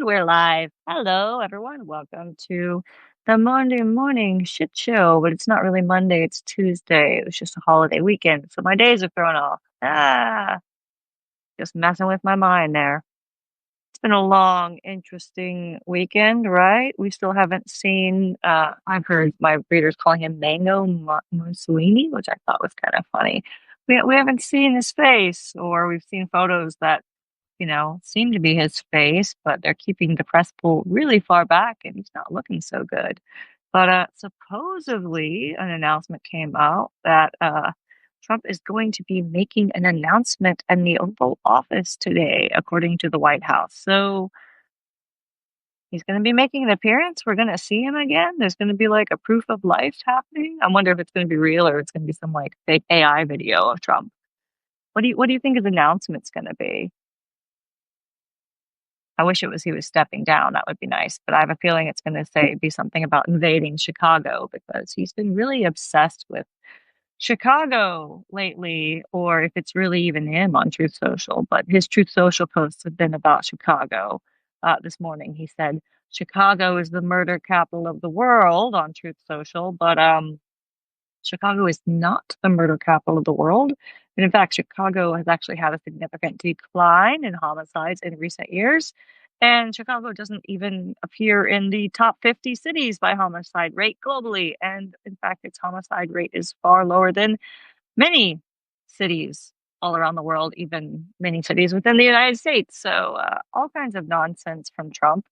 And we're live. Hello, everyone. Welcome to the Monday morning shit show. But it's not really Monday, it's Tuesday. It was just a holiday weekend. So my days are thrown off. Just messing with my mind there. It's been a long, interesting weekend, right? We still haven't seen, I've heard my readers calling him Mango Mussolini, which I thought was kind of funny. We haven't seen his face, or we've seen photos that seem to be his face, but they're keeping the press pool really far back and he's not looking so good. But supposedly, an announcement came out that Trump is going to be making an announcement in the Oval Office today, according to the White House. So he's going to be making an appearance. We're going to see him again. There's going to be like a proof of life happening. I wonder if it's going to be real or it's going to be some like fake AI video of Trump. What do you think his announcement's going to be? I wish it was he was stepping down. That would be nice. But I have a feeling it's going to be something about invading Chicago because he's been really obsessed with Chicago lately, or if it's really even him on Truth Social. But his Truth Social posts have been about Chicago. This morning he said Chicago is the murder capital of the world on Truth Social, but Chicago is not the murder capital of the world. And in fact, Chicago has actually had a significant decline in homicides in recent years. And Chicago doesn't even appear in the top 50 cities by homicide rate globally. And in fact, its homicide rate is far lower than many cities all around the world, even many cities within the United States. So, all kinds of nonsense from Trump.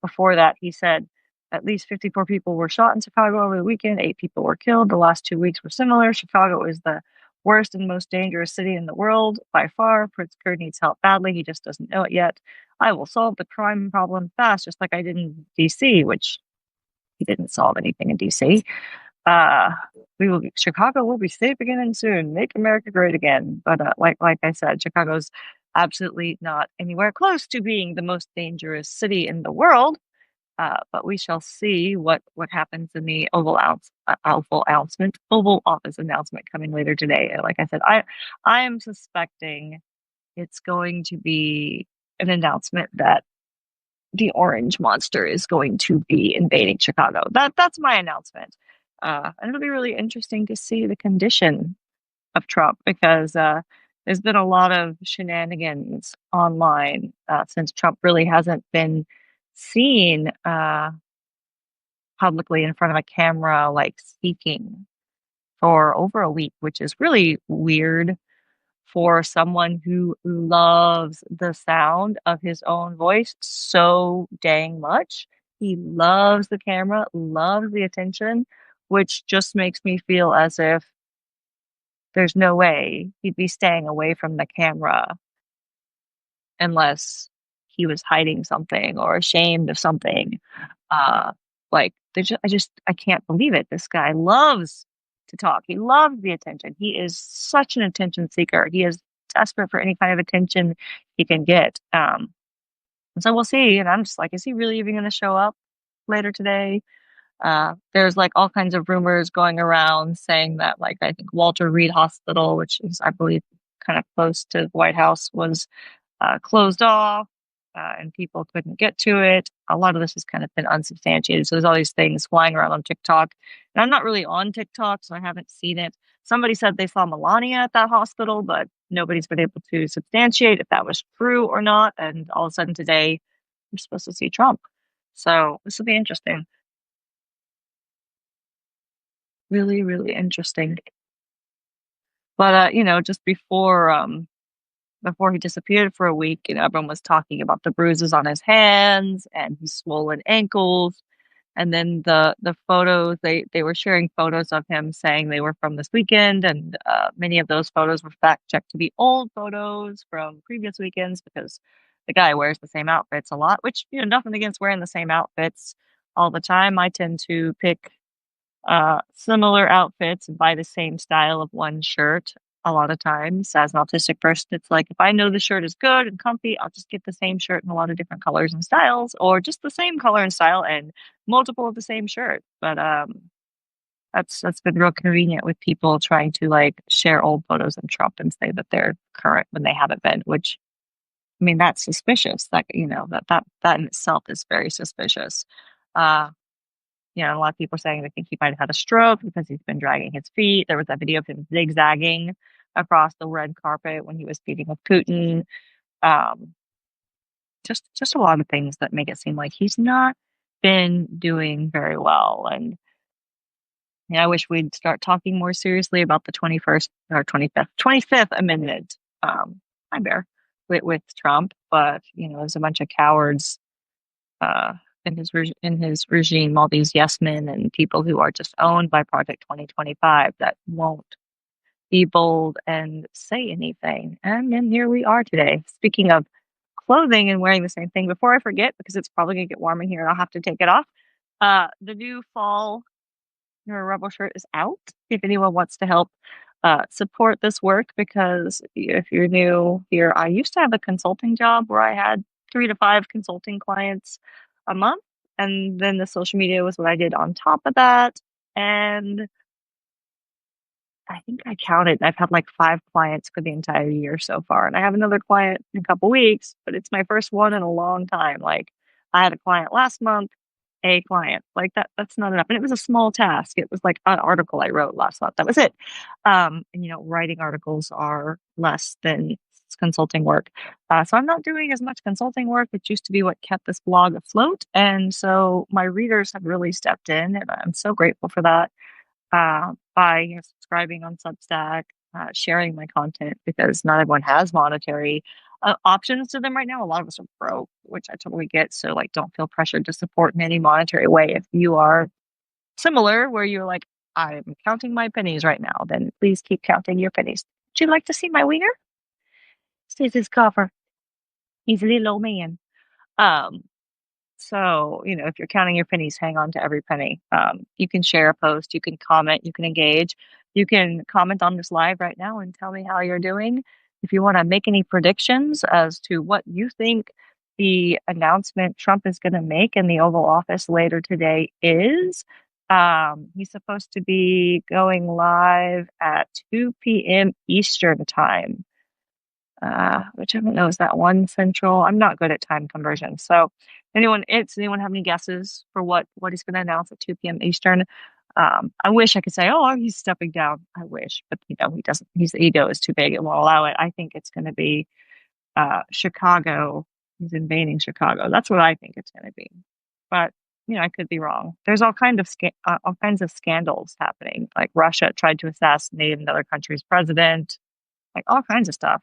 Before that, he said at least 54 people were shot in Chicago over the weekend. 8 people were killed. The last 2 weeks were similar. Chicago is the worst and most dangerous city in the world by far. Pritzker needs help badly. He just doesn't know it yet. I will solve the crime problem fast, just like I did in DC, which he didn't solve anything in DC. Uh, Chicago will be safe again and soon. Make America great again. But like I said, Chicago's absolutely not anywhere close to being the most dangerous city in the world. But we shall see what happens in the Oval Office announcement coming later today. And like I said, I am suspecting it's going to be an announcement that the Orange Monster is going to be invading Chicago. That's my announcement. And it'll be really interesting to see the condition of Trump because there's been a lot of shenanigans online since Trump really hasn't been seen publicly in front of a camera, like speaking for over a week, which is really weird for someone who loves the sound of his own voice so dang much. He loves the camera, loves the attention, which just makes me feel as if there's no way he'd be staying away from the camera unless he was hiding something or ashamed of something. Uh, I can't believe it. This guy loves to talk. He loves the attention. He is such an attention seeker. He is desperate for any kind of attention he can get. And so we'll see. And I'm just like, is he really even going to show up later today? There's like all kinds of rumors going around saying that, like, I think Walter Reed Hospital, which is, I believe, kind of close to the White House, was closed off and people couldn't get to it. A lot of this has kind of been unsubstantiated. So there's all these things flying around on TikTok. And I'm not really on TikTok, so I haven't seen it. Somebody said they saw Melania at that hospital, but nobody's been able to substantiate if that was true or not. And all of a sudden today, we're supposed to see Trump. So this will be interesting. Really, really interesting. But just before he disappeared for a week, everyone was talking about the bruises on his hands and his swollen ankles. And then the photos, they were sharing photos of him saying they were from this weekend. And many of those photos were fact checked to be old photos from previous weekends because the guy wears the same outfits a lot, which, nothing against wearing the same outfits all the time. I tend to pick similar outfits and buy the same style of one shirt a lot of times. As an autistic person, it's like if I know the shirt is good and comfy, I'll just get the same shirt in a lot of different colors and styles, or just the same color and style and multiple of the same shirt. But that's been real convenient with people trying to like share old photos of Trump and say that they're current when they haven't been, which I mean, that's suspicious. That that in itself is very suspicious. Uh, a lot of people are saying they think he might have had a stroke because he's been dragging his feet. There was that video of him zigzagging across the red carpet when he was meeting with Putin. Um, just a lot of things that make it seem like he's not been doing very well. And I wish we'd start talking more seriously about the 21st or 25th Amendment. Hi, Bear, with Trump, but there's a bunch of cowards uh, in his regime, all these yes men and people who are just owned by Project 2025 that won't be bold and say anything. And then here we are today. Speaking of clothing and wearing the same thing, before I forget, because it's probably gonna get warm in here and I'll have to take it off. The new fall Rebel shirt is out. If anyone wants to help support this work, because if you're new here, I used to have a consulting job where I had 3 to 5 consulting clients a month, and then the social media was what I did on top of that. And I think I counted. I've had like 5 clients for the entire year so far, and I have another client in a couple weeks, but it's my first one in a long time. Like I had a client last month, a client like that's not enough, and it was a small task. It was like an article I wrote last month. That was it. And writing articles are less than consulting work, so I'm not doing as much consulting work, which used to be what kept this blog afloat. And so my readers have really stepped in, and I'm so grateful for that, by subscribing on Substack, sharing my content, because not everyone has monetary options to them right now. A lot of us are broke, which I totally get. So like, don't feel pressured to support in any monetary way. If you are similar, where you're like, I'm counting my pennies right now, then please keep counting your pennies. Would you like to see my wiener? This is his cover. He's a little old man. Um, So, if you're counting your pennies, hang on to every penny. You can share a post, you can comment, you can engage. You can comment on this live right now and tell me how you're doing. If you want to make any predictions as to what you think the announcement Trump is going to make in the Oval Office later today is, he's supposed to be going live at 2 p.m. Eastern time, which I don't know, is that 1 Central? I'm not good at time conversion. So anyone have any guesses for what he's going to announce at 2 p.m. Eastern? I wish I could say, oh, he's stepping down. I wish, but he doesn't. His ego is too big. It won't allow it. I think it's going to be Chicago. He's invading Chicago. That's what I think it's going to be. But I could be wrong. There's all kinds of scandals happening. Like Russia tried to assassinate another country's president. Like all kinds of stuff.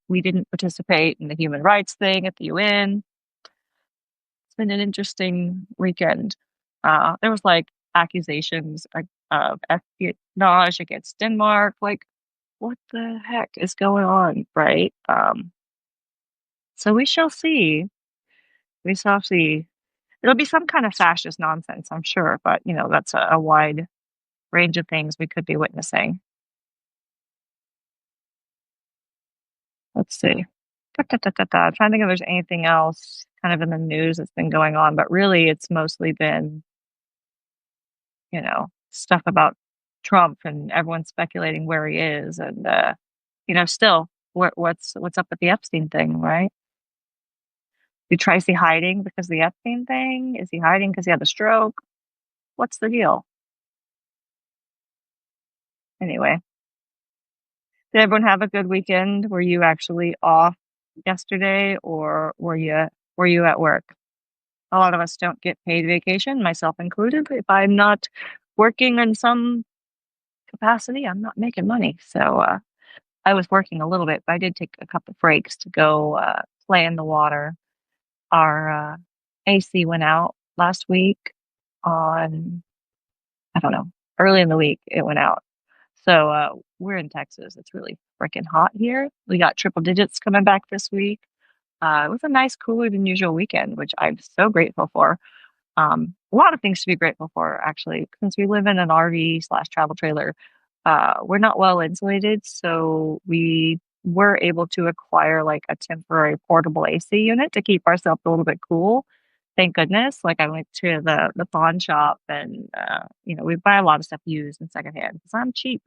We didn't participate in the human rights thing at the UN. It's been an interesting weekend. There was like accusations of espionage against Denmark. Like, what the heck is going on, right? So we shall see. We shall see. It'll be some kind of fascist nonsense, I'm sure, but that's a wide range of things we could be witnessing. Let's see. I'm trying to think if there's anything else kind of in the news that's been going on, but really it's mostly been, stuff about Trump and everyone speculating where he is. And, still, what's up with the Epstein thing, right? Is he hiding because of the Epstein thing? Is he hiding because he had a stroke? What's the deal? Anyway, did everyone have a good weekend? Were you actually off yesterday, or were you at work? A lot of us don't get paid vacation, myself included. If I'm not working in some capacity, I'm not making money. So I was working a little bit, but I did take a couple breaks to go play in the water. Our AC went out last week on, I don't know, early in the week it went out. So we're in Texas. It's really freaking hot here. We got triple digits coming back this week. It was a nice, cooler than usual weekend, which I'm so grateful for. A lot of things to be grateful for, actually, since we live in an RV/travel trailer. We're not well insulated, so we were able to acquire like a temporary portable AC unit to keep ourselves a little bit cool. Thank goodness. Like I went to the pawn shop, and we buy a lot of stuff used and secondhand because I'm cheap.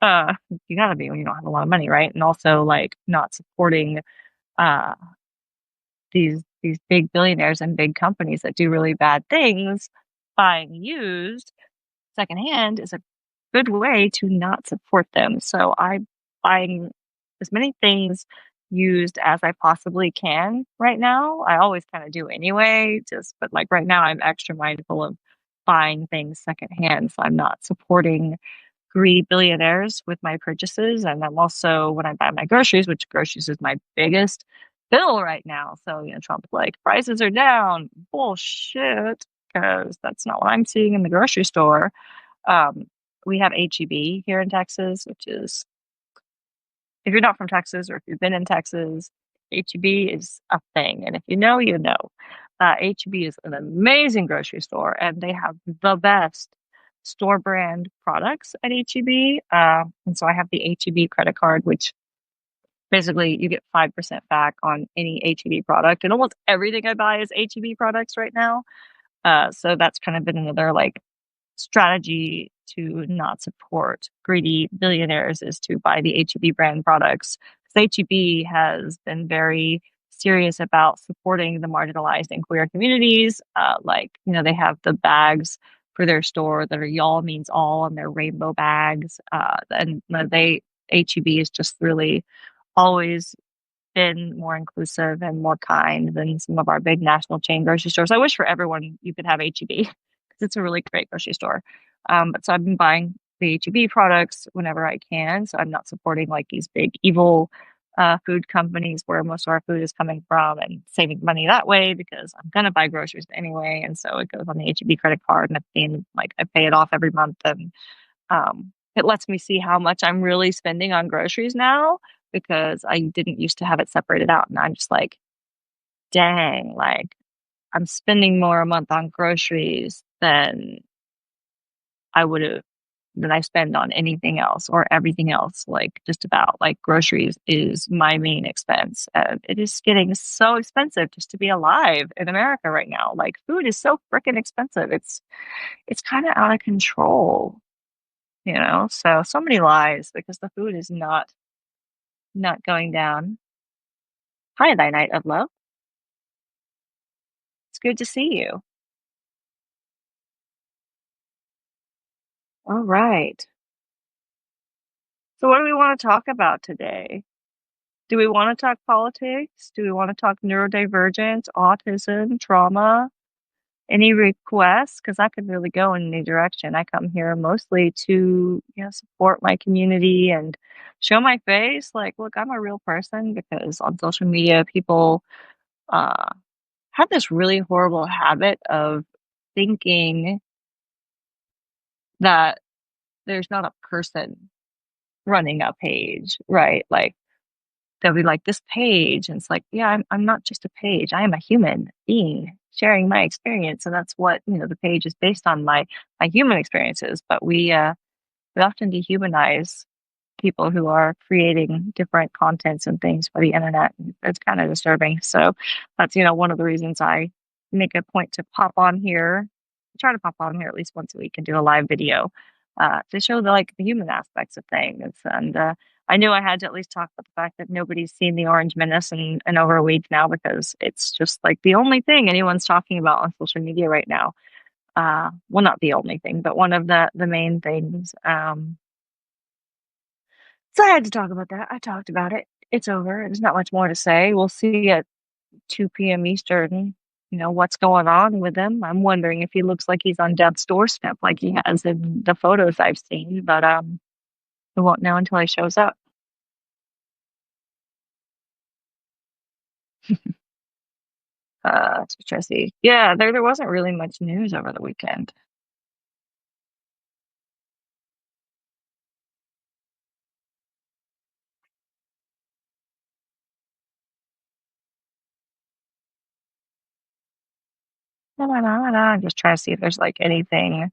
You gotta be when you don't have a lot of money, right? And also like not supporting uh these big billionaires and big companies that do really bad things, buying used secondhand is a good way to not support them. So I'm buying as many things used as I possibly can right now. I always kind of do anyway, just but like right now I'm extra mindful of buying things secondhand. So I'm not supporting greedy billionaires with my purchases. And I'm also when I buy my groceries, which groceries is my biggest bill right now. So, Trump's like, prices are down. Bullshit. Because that's not what I'm seeing in the grocery store. um, we have HEB here in Texas, which is if you're not from Texas or if you've been in Texas, HEB is a thing. And if you know, you know. HEB is an amazing grocery store, and they have the best store brand products at HEB. And so I have the HEB credit card, which basically you get 5% back on any HEB product. And almost everything I buy is HEB products right now. So that's kind of been another like strategy to not support greedy billionaires is to buy the HEB brand products. Because HEB has been very serious about supporting the marginalized and queer communities. They have the bags for their store that are y'all means all, and they're rainbow bags. HEB is just really always been more inclusive and more kind than some of our big national chain grocery stores. I wish for everyone you could have HEB because it's a really great grocery store. But so I've been buying the HEB products whenever I can. So I'm not supporting like these big evil food companies where most of our food is coming from and saving money that way because I'm gonna buy groceries anyway. And so it goes on the HEB credit card and I pay it off every month and it lets me see how much I'm really spending on groceries now because I didn't used to have it separated out. And I'm just like, dang, like I'm spending more a month on groceries I would have than I spend on anything else or everything else. Like just about like groceries is my main expense. It is getting so expensive just to be alive in America right now. Like food is so freaking expensive. It's kind of out of control. So many lies because the food is not going down. Hi, thy night of love. It's good to see you. All right. So what do we want to talk about today? Do we want to talk politics? Do we want to talk neurodivergent, autism, trauma? Any requests? Because I could really go in any direction. I come here mostly to, support my community and show my face. Like, look, I'm a real person because on social media, people uh, have this really horrible habit of thinking that there's not a person running a page, right? Like they'll be like this page, and it's like, yeah, I'm not just a page. I am a human being sharing my experience, and that's what the page is based on my human experiences. But we often dehumanize people who are creating different contents and things for the internet. It's kind of disturbing. So that's, one of the reasons I make a point to pop on here, try to pop on here at least once a week and do a live video to show the human aspects of things. And I knew I had to at least talk about the fact that nobody's seen the Orange Menace in over a week now because it's just like the only thing anyone's talking about on social media right now. Well, not the only thing, but one of the main things. So I had to talk about that. I talked about it. It's over. There's not much more to say. We'll see at 2 p.m. Eastern, what's going on with him. I'm wondering if he looks like he's on death's doorstep like he has in the photos I've seen, but we won't know until he shows up. So Jesse. Yeah, there wasn't really much news over the weekend. I'm just trying to see if there's like anything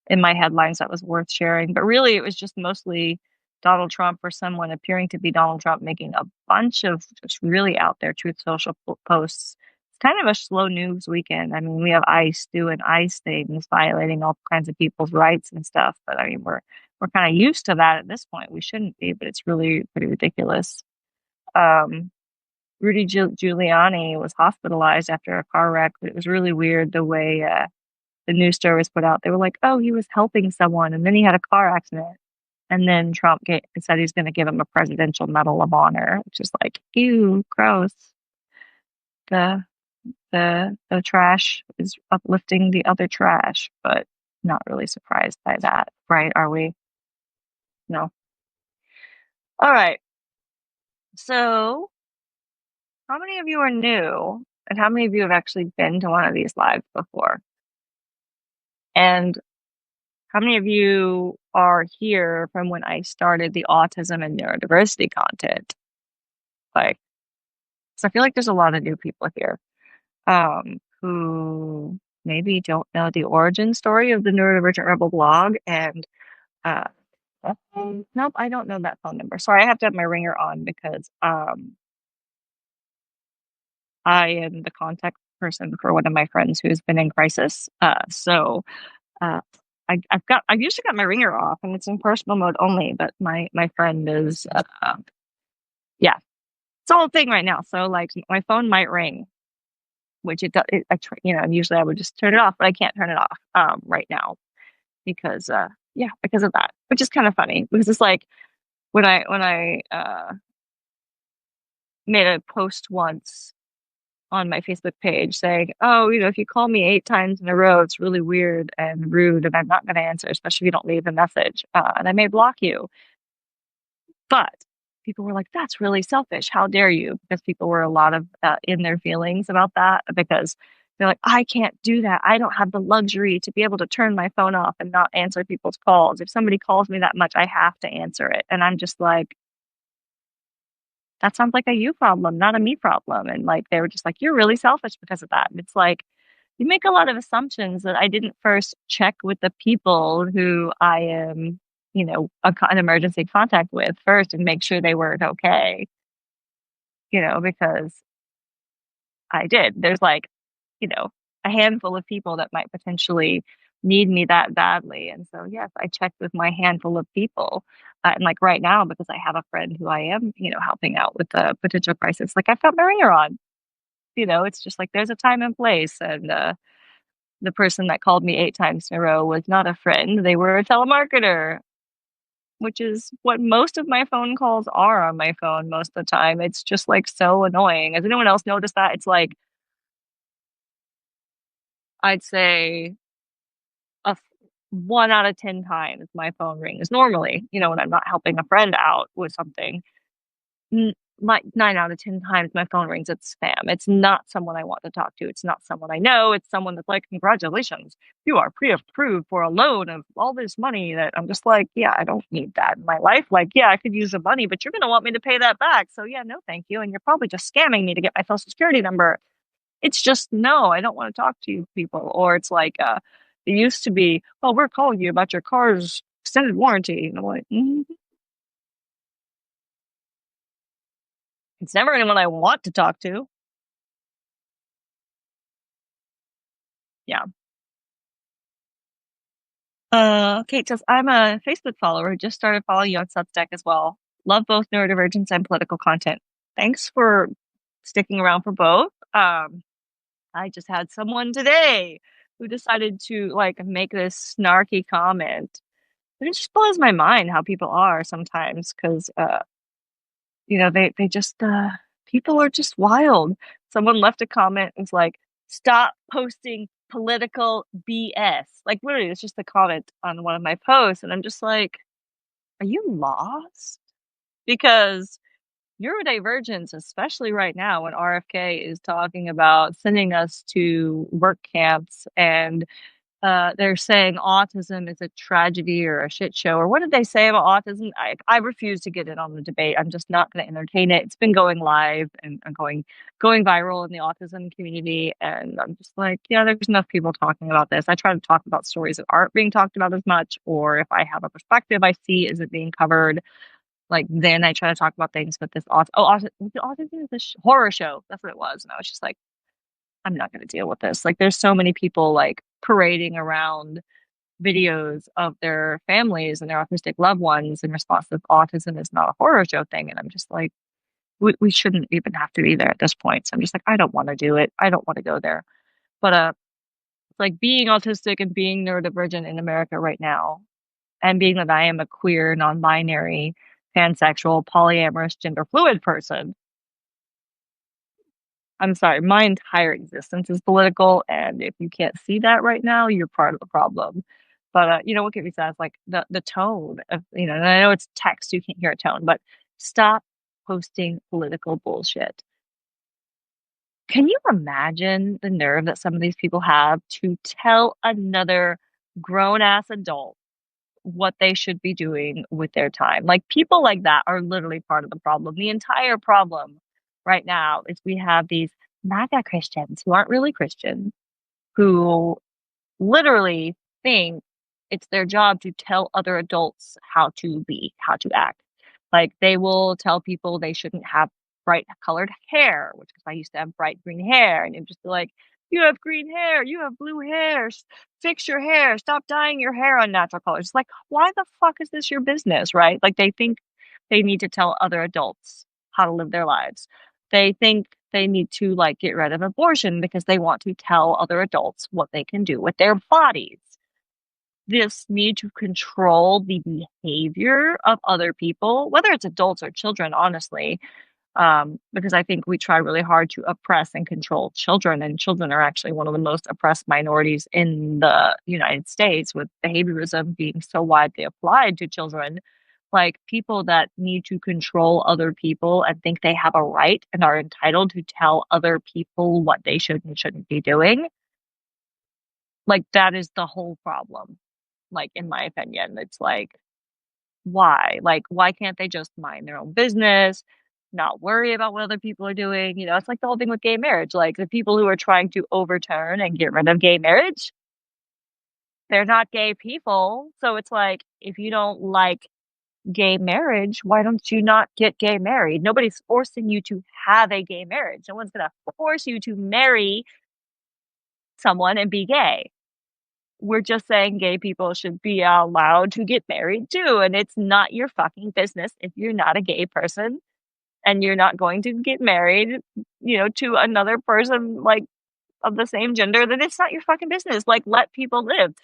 in my headlines that was worth sharing. But really, it was just mostly Donald Trump or someone appearing to be Donald Trump making a bunch of just really out there Truth Social posts. It's kind of a slow news weekend. I mean, we have ICE doing ICE things, violating all kinds of people's rights and stuff. But I mean, we're kind of used to that at this point. We shouldn't be, but it's really pretty ridiculous. Um, Rudy Giuliani was hospitalized after a car wreck. But it was really weird the way the news story was put out. They were like, "Oh, he was helping someone, and then he had a car accident." And then said he's going to give him a Presidential Medal of Honor, which is like, ew, gross. The the trash is uplifting the other trash, but not really surprised by that, right? Are we? No. All right. So, how many of you are new, and how many of you have actually been to one of these lives before? And how many of you are here from when I started the autism and neurodiversity content? Like, so I feel like there's a lot of new people here, who maybe don't know the origin story of the Neurodivergent Rebel blog. And uh, nope, I don't know that phone number. Sorry, I have to have my ringer on because I am the contact person for one of my friends who's been in crisis. Uh, I've usually got my ringer off and it's in personal mode only, but my friend is yeah, it's a whole thing right now. So like my phone might ring, which it does. Usually I would just turn it off, but I can't turn it off right now because because of that, which is kind of funny because it's like when I made a post once on my Facebook page saying, "Oh, if you call me 8 times in a row, it's really weird and rude, and I'm not going to answer, especially if you don't leave a message, and I may block you." But people were like, "That's really selfish. How dare you?" Because people were a lot of in their feelings about that because they're like, "I can't do that. I don't have the luxury to be able to turn my phone off and not answer people's calls. If somebody calls me that much, I have to answer it." And I'm just like, that sounds like a you problem, not a me problem. And like they were just like, "You're really selfish because of that." And it's like you make a lot of assumptions that I didn't first check with the people who I am, an emergency contact with first and make sure they weren't okay, because I did. There's like, you know, a handful of people that might potentially need me that badly. And so, yes, I checked with my handful of people. And like right now, because I have a friend who I am, helping out with the potential crisis, like I've got my ringer on. It's just like there's a time and place. And the person that called me 8 times in a row was not a friend. They were a telemarketer, which is what most of my phone calls are on my phone most of the time. It's just like so annoying. Has anyone else noticed that? It's like, I'd say a 1 out of 10 times my phone rings normally, when I'm not helping a friend out with something. N- like 9 out of 10 times my phone rings, it's spam. It's not someone I want to talk to. It's not someone I know. It's someone that's like, "Congratulations, you are pre-approved for a loan of all this money." That I'm just like, yeah, I don't need that in my life. Like, yeah, I could use the money, but you're going to want me to pay that back. So yeah, no, thank you. And you're probably just scamming me to get my social security number. It's just, no, I don't want to talk to you people. Or it's like, it used to be, "Well, we're calling you about your car's extended warranty." And I'm like, it's never anyone I want to talk to. Yeah. Kate says, "I'm a Facebook follower who just started following you on Substack as well. Love both neurodivergence and political content. Thanks for sticking around for both." I just had someone today who decided to like make this snarky comment. And it just blows my mind how people are sometimes because, they just, people are just wild. Someone left a comment and was like, "Stop posting political BS." Like, literally, it's just a comment on one of my posts. And I'm just like, are you lost? Because neurodivergence, especially right now when RFK is talking about sending us to work camps and they're saying autism is a tragedy or a shit show, or what did they say about autism? I refuse to get in on the debate. I'm just not going to entertain it. It's been going live and going viral in the autism community, and I'm just like, yeah, there's enough people talking about this. I try to talk about stories that aren't being talked about as much, or if I have a perspective I see isn't being covered, like then I try to talk about things. But this autism is a horror show. That's what it was, and I was just like, I'm not going to deal with this. Like, there's so many people like parading around videos of their families and their autistic loved ones in response to autism is not a horror show thing. And I'm just like, we shouldn't even have to be there at this point. So I'm just like, I don't want to do it. I don't want to go there. But like being autistic and being neurodivergent in America right now, and being that I am a queer, non-binary, pansexual, polyamorous, gender fluid person, I'm sorry, my entire existence is political, and if you can't see that right now, you're part of the problem. But what gets me sad is like the tone of and I know it's text, so you can't hear a tone, but stop posting political bullshit. Can you imagine the nerve that some of these people have to tell another grown ass adult what they should be doing with their time? Like people like that are literally part of the problem. The entire problem right now is we have these MAGA Christians who aren't really Christian, who literally think it's their job to tell other adults how to be, how to act. Like they will tell people they shouldn't have bright colored hair, which because I used to have bright green hair, and it'd just be like, you have green hair, you have blue hair, fix your hair, stop dyeing your hair unnatural colors. It's like, why the fuck is this your business, right? Like they think they need to tell other adults how to live their lives. They think they need to like get rid of abortion because they want to tell other adults what they can do with their bodies. This need to control the behavior of other people, whether it's adults or children, honestly, because I think we try really hard to oppress and control children, and children are actually one of the most oppressed minorities in the United States, with behaviorism being so widely applied to children. Like people that need to control other people and think they have a right and are entitled to tell other people what they should and shouldn't be doing. Like that is the whole problem. Like in my opinion, it's like, why? Like, why can't they just mind their own business, not worry about what other people are doing? It's like the whole thing with gay marriage. Like the people who are trying to overturn and get rid of gay marriage, they're not gay people. So it's like, if you don't like gay marriage, why don't you not get gay married? Nobody's forcing you to have a gay marriage. No one's going to force you to marry someone and be gay. We're just saying gay people should be allowed to get married too. And it's not your fucking business if you're not a gay person and you're not going to get married, to another person like of the same gender, then it's not your fucking business. Like let people live.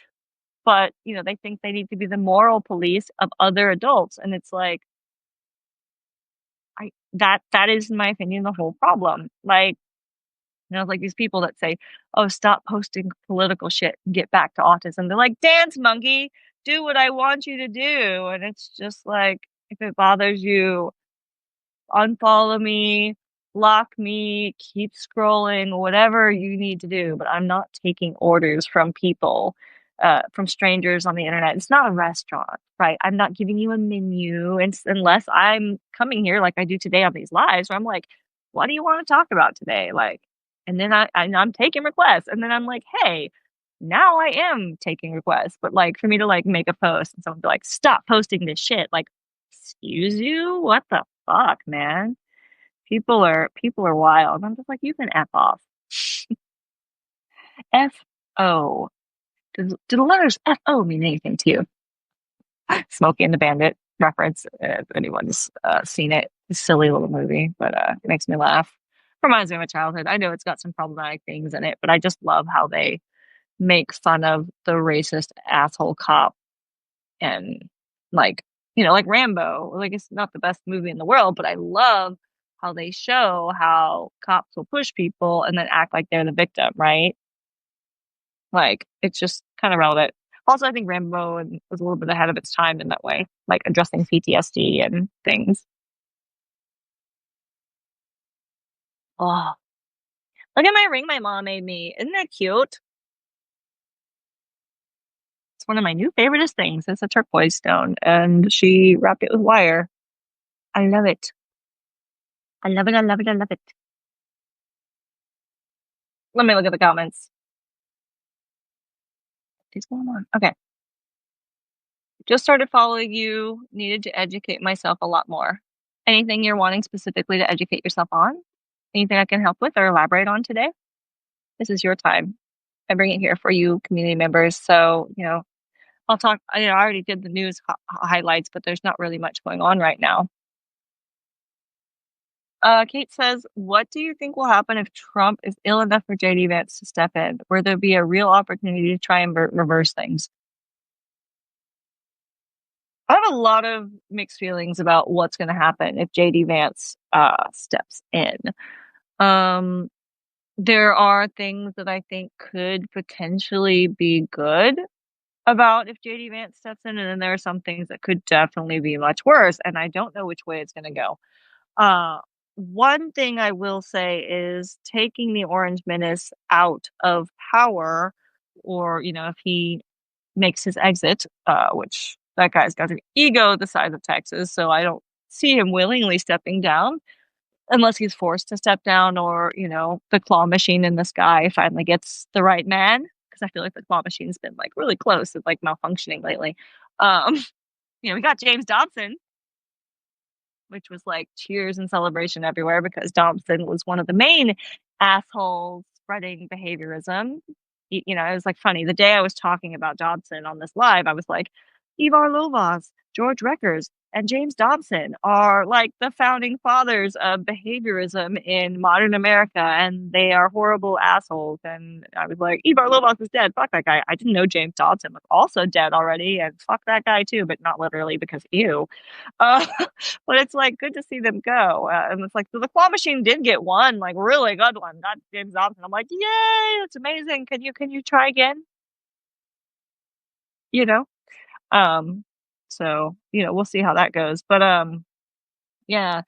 But, they think they need to be the moral police of other adults. And it's like, that is, in my opinion, the whole problem. Like, like these people that say, "Oh, stop posting political shit and get back to autism." They're like, "Dance, monkey, do what I want you to do." And it's just like, if it bothers you, unfollow me, block me, keep scrolling, whatever you need to do. But I'm not taking orders from people, from strangers on the internet. It's not a restaurant, right? I'm not giving you a menu unless I'm coming here like I do today on these lives, where I'm like, what do you want to talk about today? Like, and then I'm taking requests, and then I'm like, hey, now I am taking requests. But like for me to like make a post and someone be like, stop posting this shit, like, excuse you, what the fuck, man? People are wild. I'm just like, you can F off. F-O. Do the letters F-O mean anything to you? Smokey and the Bandit reference, if anyone's seen it. It's a silly little movie, but it makes me laugh. Reminds me of my childhood. I know it's got some problematic things in it, but I just love how they make fun of the racist asshole cop, and like, like Rambo. Like it's not the best movie in the world, but I love how they show how cops will push people and then act like they're the victim, right? Like it's just kind of relevant. Also, I think Rambo was a little bit ahead of its time in that way, like addressing PTSD and things. Oh, look at my ring my mom made me. Isn't that cute? It's one of my new favoriteest things. It's a turquoise stone, and she wrapped it with wire. I love it. I love it. I love it. I love it. Let me look at the comments. What's going on? Okay. Just started following you. Needed to educate myself a lot more. Anything you're wanting specifically to educate yourself on? Anything I can help with or elaborate on today? This is your time. I bring it here for you, community members. So, I'll talk. I already did the news highlights, but there's not really much going on right now. Kate says, "What do you think will happen if Trump is ill enough for JD Vance to step in? Where there be a real opportunity to try and reverse things?" I have a lot of mixed feelings about what's going to happen if JD Vance steps in. Um, there are things that I think could potentially be good about if JD Vance steps in, and then there are some things that could definitely be much worse, and I don't know which way it's going to go. Uh, one thing I will say is taking the Orange Menace out of power, or, if he makes his exit, which that guy's got an ego the size of Texas, so I don't see him willingly stepping down unless he's forced to step down, or, the claw machine in the sky finally gets the right man. Because I feel like the claw machine's been like really close to like malfunctioning lately. Um, we got James Dobson, which was like cheers and celebration everywhere because Dobson was one of the main assholes spreading behaviorism. It was like funny. The day I was talking about Dobson on this live, I was like, Ivar Lovaas, George Reckers, and James Dobson are like the founding fathers of behaviorism in modern America, and they are horrible assholes. And I was like, Ivar Lovaas is dead. Fuck that guy. I didn't know James Dobson was also dead already, and fuck that guy too, but not literally because ew. Uh, but it's like good to see them go. And it's like, so the claw machine did get one, like really good one. Got James Dobson. I'm like, yay, that's amazing. Can you try again? You know? Um, so, we'll see how that goes. But yeah.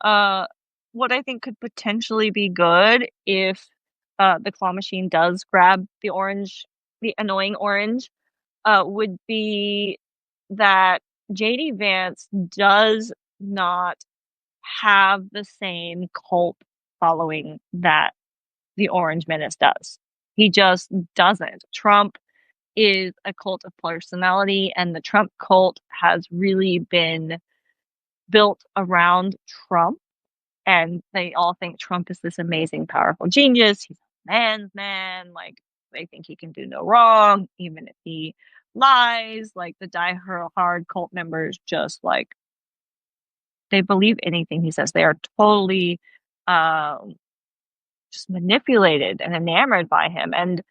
Uh what I think could potentially be good if the claw machine does grab the annoying orange, would be that JD Vance does not have the same cult following that the Orange Menace does. He just doesn't. Trump is a cult of personality, and the Trump cult has really been built around Trump. And they all think Trump is this amazing, powerful genius. He's a man's man. Like, they think he can do no wrong, even if he lies. Like, the die-hard cult members just like they believe anything he says. They are totally um, just manipulated and enamored by him. And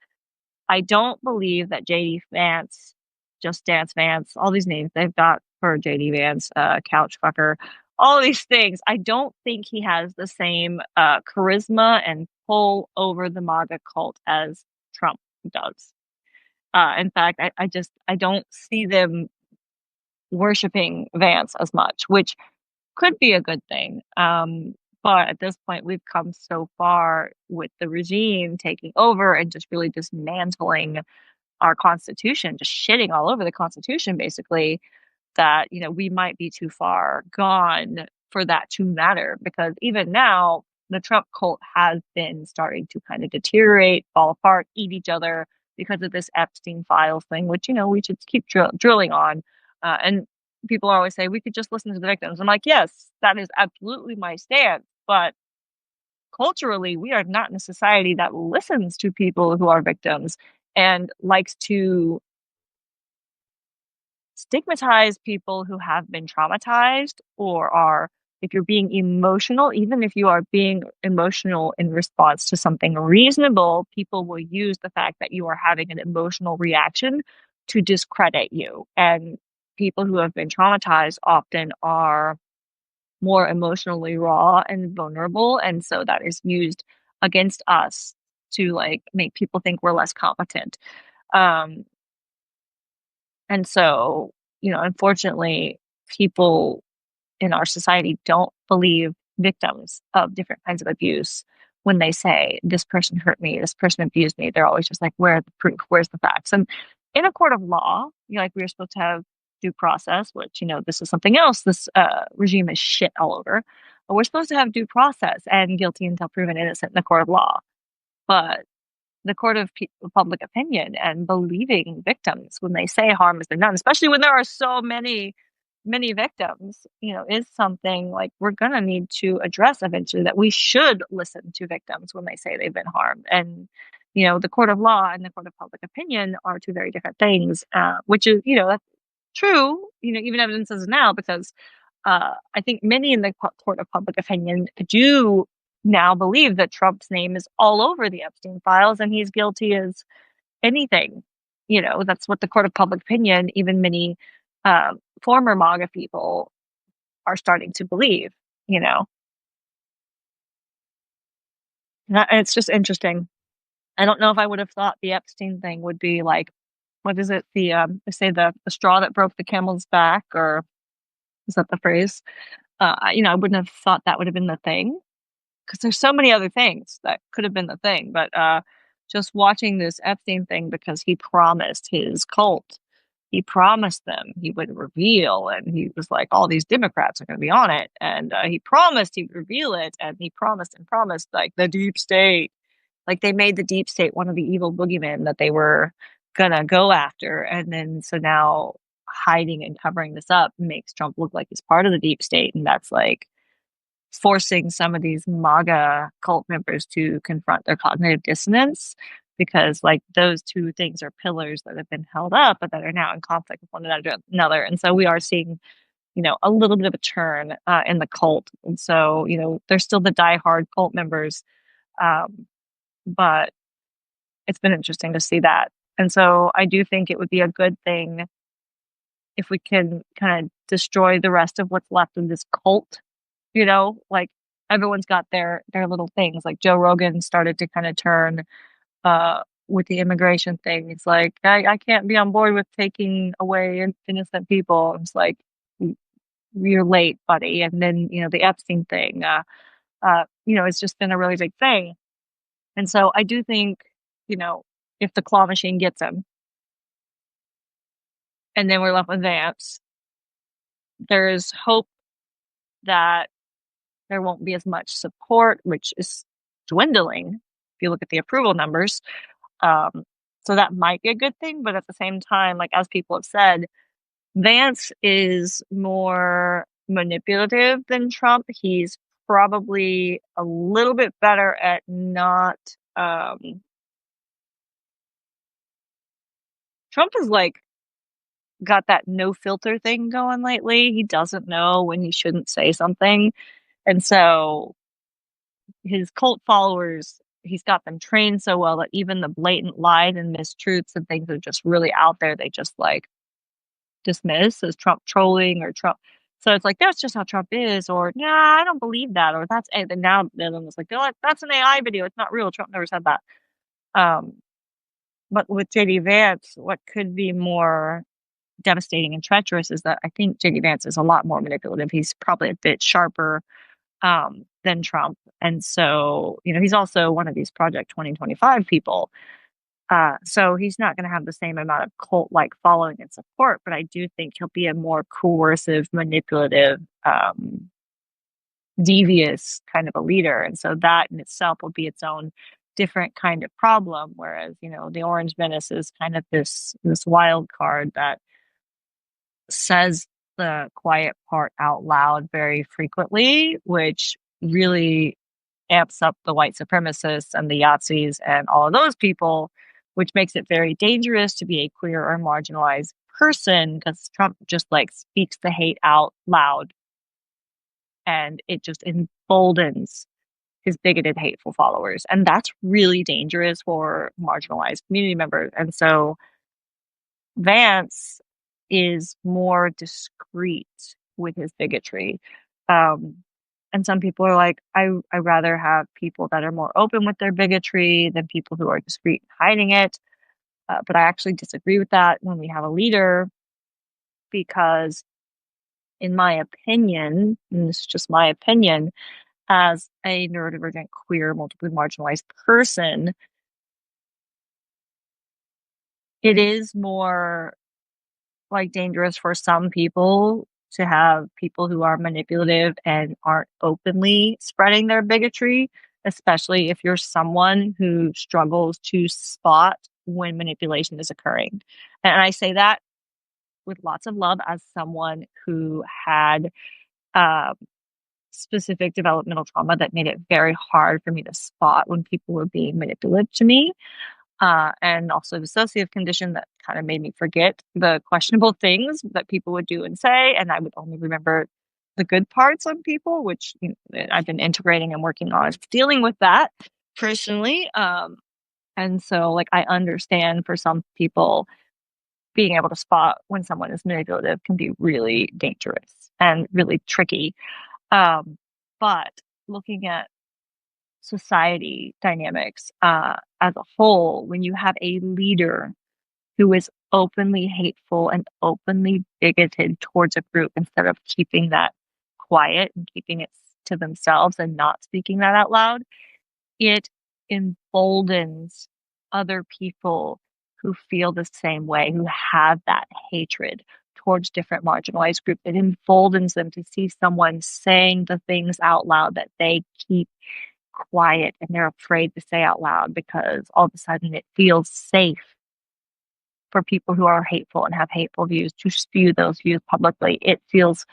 I don't believe that JD Vance, Just Dance Vance, all these names they've got for JD Vance, Couch Fucker, all these things. I don't think he has the same charisma and pull over the MAGA cult as Trump does. In fact, I don't see them worshiping Vance as much, which could be a good thing. But at this point, we've come so far with the regime taking over and just really dismantling our Constitution, just shitting all over the Constitution, basically, that, we might be too far gone for that to matter. Because even now, the Trump cult has been starting to kind of deteriorate, fall apart, eat each other because of this Epstein files thing, which, we should keep drilling on. And people always say we could just listen to the victims. I'm like, yes, that is absolutely my stance. But culturally, we are not in a society that listens to people who are victims and likes to stigmatize people who have been traumatized, or are, if you're being emotional, even if you are being emotional in response to something reasonable, people will use the fact that you are having an emotional reaction to discredit you. And people who have been traumatized often are more emotionally raw and vulnerable, and so that is used against us to like make people think we're less competent. um and so, unfortunately, people in our society don't believe victims of different kinds of abuse when they say, this person hurt me, this person abused me. They're always just like, where's the proof, where's the facts? And in a court of law, like, we're supposed to have due process, which, this is something else this regime is shit all over. But we're supposed to have due process and guilty until proven innocent in the court of law. But the court of public opinion and believing victims when they say harm has been done, especially when there are so many victims, is something like we're going to need to address eventually, that we should listen to victims when they say they've been harmed. And, the court of law and the court of public opinion are two very different things, which is, that's true, even evidence is now, because I think many in the court of public opinion do now believe that Trump's name is all over the Epstein files and he's guilty as anything. That's what the court of public opinion, even many former MAGA people, are starting to believe. You know, and it's just interesting. I don't know if I would have thought the Epstein thing would be like, what is it? They say the straw that broke the camel's back, or is that the phrase? I wouldn't have thought that would have been the thing because there's so many other things that could have been the thing. But just watching this Epstein thing, because he promised his cult, he promised them he would reveal, and he was like, all these Democrats are going to be on it, and he promised he would reveal it, and he promised and promised, like the deep state. Like they made the deep state one of the evil boogeymen that they were gonna go after, and then so now hiding and covering this up makes Trump look like he's part of the deep state, and that's like forcing some of these MAGA cult members to confront their cognitive dissonance, because like those two things are pillars that have been held up but that are now in conflict with one another. And so we are seeing, a little bit of a turn in the cult. And so, there's still the diehard cult members, but it's been interesting to see that. And so I do think it would be a good thing if we can kind of destroy the rest of what's left of this cult. Like everyone's got their little things. Like Joe Rogan started to kind of turn with the immigration thing. It's like, I can't be on board with taking away innocent people. It's like, you're late, buddy. And then, the Epstein thing, it's just been a really big thing. And so I do think, if the claw machine gets him and then we're left with Vance, there's hope that there won't be as much support, which is dwindling if you look at the approval numbers. So that might be a good thing. But at the same time, like as people have said, Vance is more manipulative than Trump. He's probably a little bit better at not. Trump is like got that no filter thing going lately. He doesn't know when he shouldn't say something. And so his cult followers, he's got them trained so well that even the blatant lies and mistruths and things that are just really out there, they just like dismiss as Trump trolling or Trump. So it's like, that's just how Trump is, or nah, I don't believe that, or that's, and then now it's like, oh, that's an AI video. It's not real. Trump never said that. But with JD Vance, what could be more devastating and treacherous is that I think JD Vance is a lot more manipulative. He's probably a bit sharper than Trump. And so, he's also one of these Project 2025 people. So he's not going to have the same amount of cult-like following and support, but I do think he'll be a more coercive, manipulative, devious kind of a leader. And so that in itself will be its own different kind of problem. Whereas, the Orange Menace is kind of this wild card that says the quiet part out loud very frequently, which really amps up the white supremacists and the Yahtzees and all of those people, which makes it very dangerous to be a queer or marginalized person, because Trump just like speaks the hate out loud and it just emboldens his bigoted, hateful followers. And that's really dangerous for marginalized community members. And so Vance is more discreet with his bigotry. And some people are like, I rather have people that are more open with their bigotry than people who are discreet and hiding it. But I actually disagree with that when we have a leader, because in my opinion, and this is just my opinion, as a neurodivergent, queer, multiply marginalized person, it is more like dangerous for some people to have people who are manipulative and aren't openly spreading their bigotry, especially if you're someone who struggles to spot when manipulation is occurring. And I say that with lots of love as someone who had specific developmental trauma that made it very hard for me to spot when people were being manipulative to me. And also dissociative condition that kind of made me forget the questionable things that people would do and say. And I would only remember the good parts of people, which I've been integrating and working on dealing with that personally. And so, like, I understand for some people, being able to spot when someone is manipulative can be really dangerous and really tricky. Um, but looking at society dynamics as a whole, when you have a leader who is openly hateful and openly bigoted towards a group instead of keeping that quiet and keeping it to themselves and not speaking that out loud, it emboldens other people who feel the same way, who have that hatred towards different marginalized groups. It emboldens them to see someone saying the things out loud that they keep quiet and they're afraid to say out loud because all of a sudden it feels safe for people who are hateful and have hateful views to spew those views publicly. It feels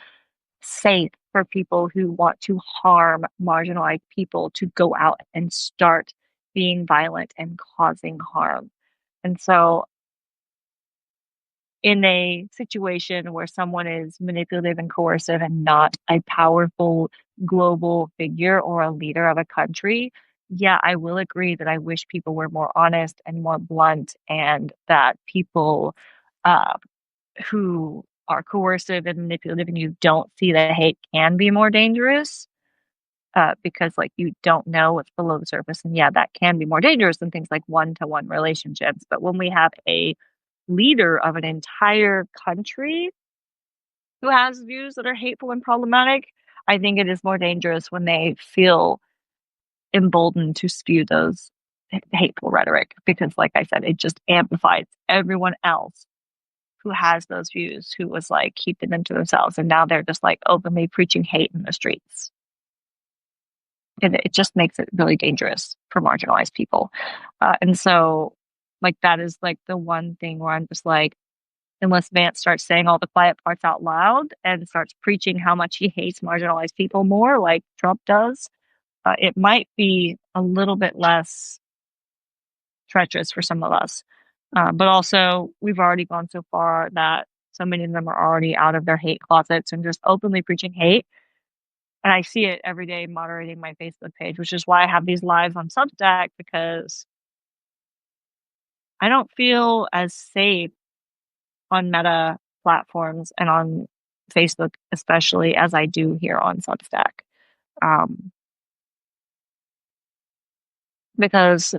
safe for people who want to harm marginalized people to go out and start being violent and causing harm. And so, in a situation where someone is manipulative and coercive and not a powerful global figure or a leader of a country, yeah, I will agree that I wish people were more honest and more blunt, and that people uh, who are coercive and manipulative and you don't see the hate can be more dangerous, because like you don't know what's below the surface, and yeah, that can be more dangerous than things like one-to-one relationships. But when we have a leader of an entire country who has views that are hateful and problematic, I think it is more dangerous when they feel emboldened to spew those hateful rhetoric, because like I said, it just amplifies everyone else who has those views, who was like keeping them to themselves, and now they're just like openly preaching hate in the streets. And it just makes it really dangerous for marginalized people. And so, like, that is like the one thing where I'm just like, unless Vance starts saying all the quiet parts out loud and starts preaching how much he hates marginalized people more, like Trump does, it might be a little bit less treacherous for some of us. But also, we've already gone so far that so many of them are already out of their hate closets and just openly preaching hate. And I see it every day moderating my Facebook page, which is why I have these lives on Substack, because I don't feel as safe on Meta platforms and on Facebook, especially, as I do here on Substack. Um, because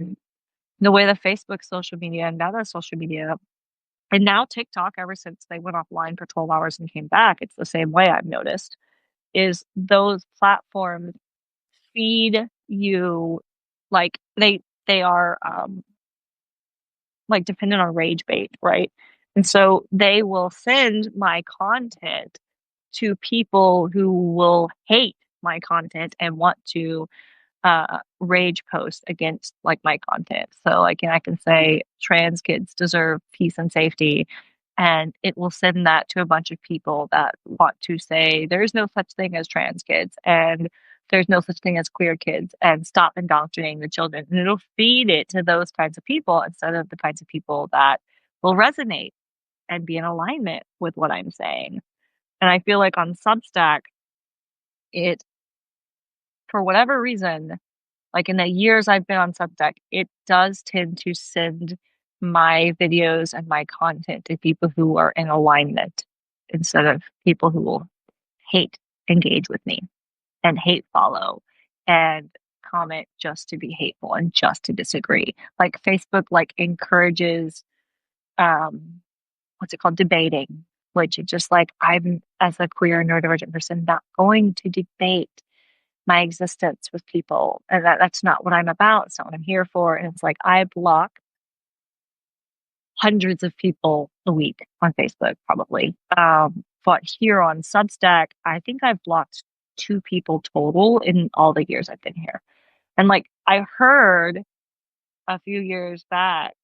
the way the Facebook social media and Meta social media, and now TikTok, ever since they went offline for 12 hours and came back, it's the same way I've noticed, is those platforms feed you, like they are like dependent on rage bait, right? And so they will send my content to people who will hate my content and want to rage post against like my content. So like, and I can say trans kids deserve peace and safety, and it will send that to a bunch of people that want to say there's no such thing as trans kids and there's no such thing as queer kids, and stop indoctrinating the children. And it'll feed it to those kinds of people instead of the kinds of people that will resonate and be in alignment with what I'm saying. And I feel like on Substack, it, for whatever reason, like in the years I've been on Substack, it does tend to send my videos and my content to people who are in alignment instead of people who will hate engage with me and hate follow and comment just to be hateful and just to disagree. Like Facebook like encourages what's it called, debating, which is just like, I'm, as a queer neurodivergent person, not going to debate my existence with people, and that's not what I'm about. It's not what I'm here for. And it's like, I block hundreds of people a week on Facebook, probably. But here on Substack, I think I've blocked 2 people total in all the years I've been here. And like, I heard a few years back,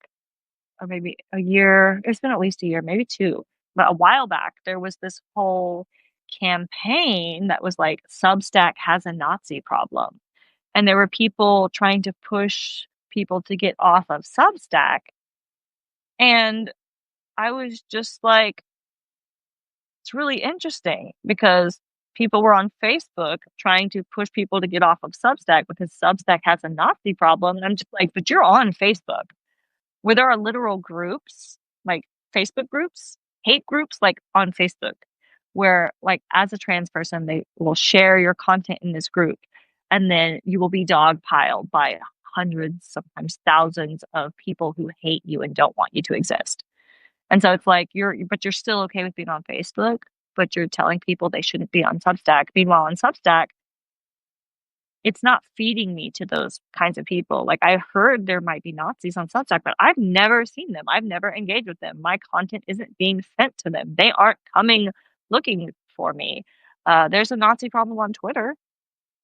or maybe a year, it's been at least a year, maybe 2, but a while back, there was this whole campaign that was like, Substack has a Nazi problem. And there were people trying to push people to get off of Substack. And I was just like, it's really interesting because people were on Facebook trying to push people to get off of Substack because Substack has a Nazi problem. And I'm just like, but you're on Facebook where there are literal groups, like Facebook groups, hate groups, like on Facebook, where like as a trans person, they will share your content in this group, and then you will be dogpiled by hundreds, sometimes thousands of people who hate you and don't want you to exist. And so it's like but you're still okay with being on Facebook, but you're telling people they shouldn't be on Substack. Meanwhile, on Substack, it's not feeding me to those kinds of people. Like I heard there might be Nazis on Substack, but I've never seen them. I've never engaged with them. My content isn't being sent to them. They aren't coming looking for me. There's a Nazi problem on Twitter.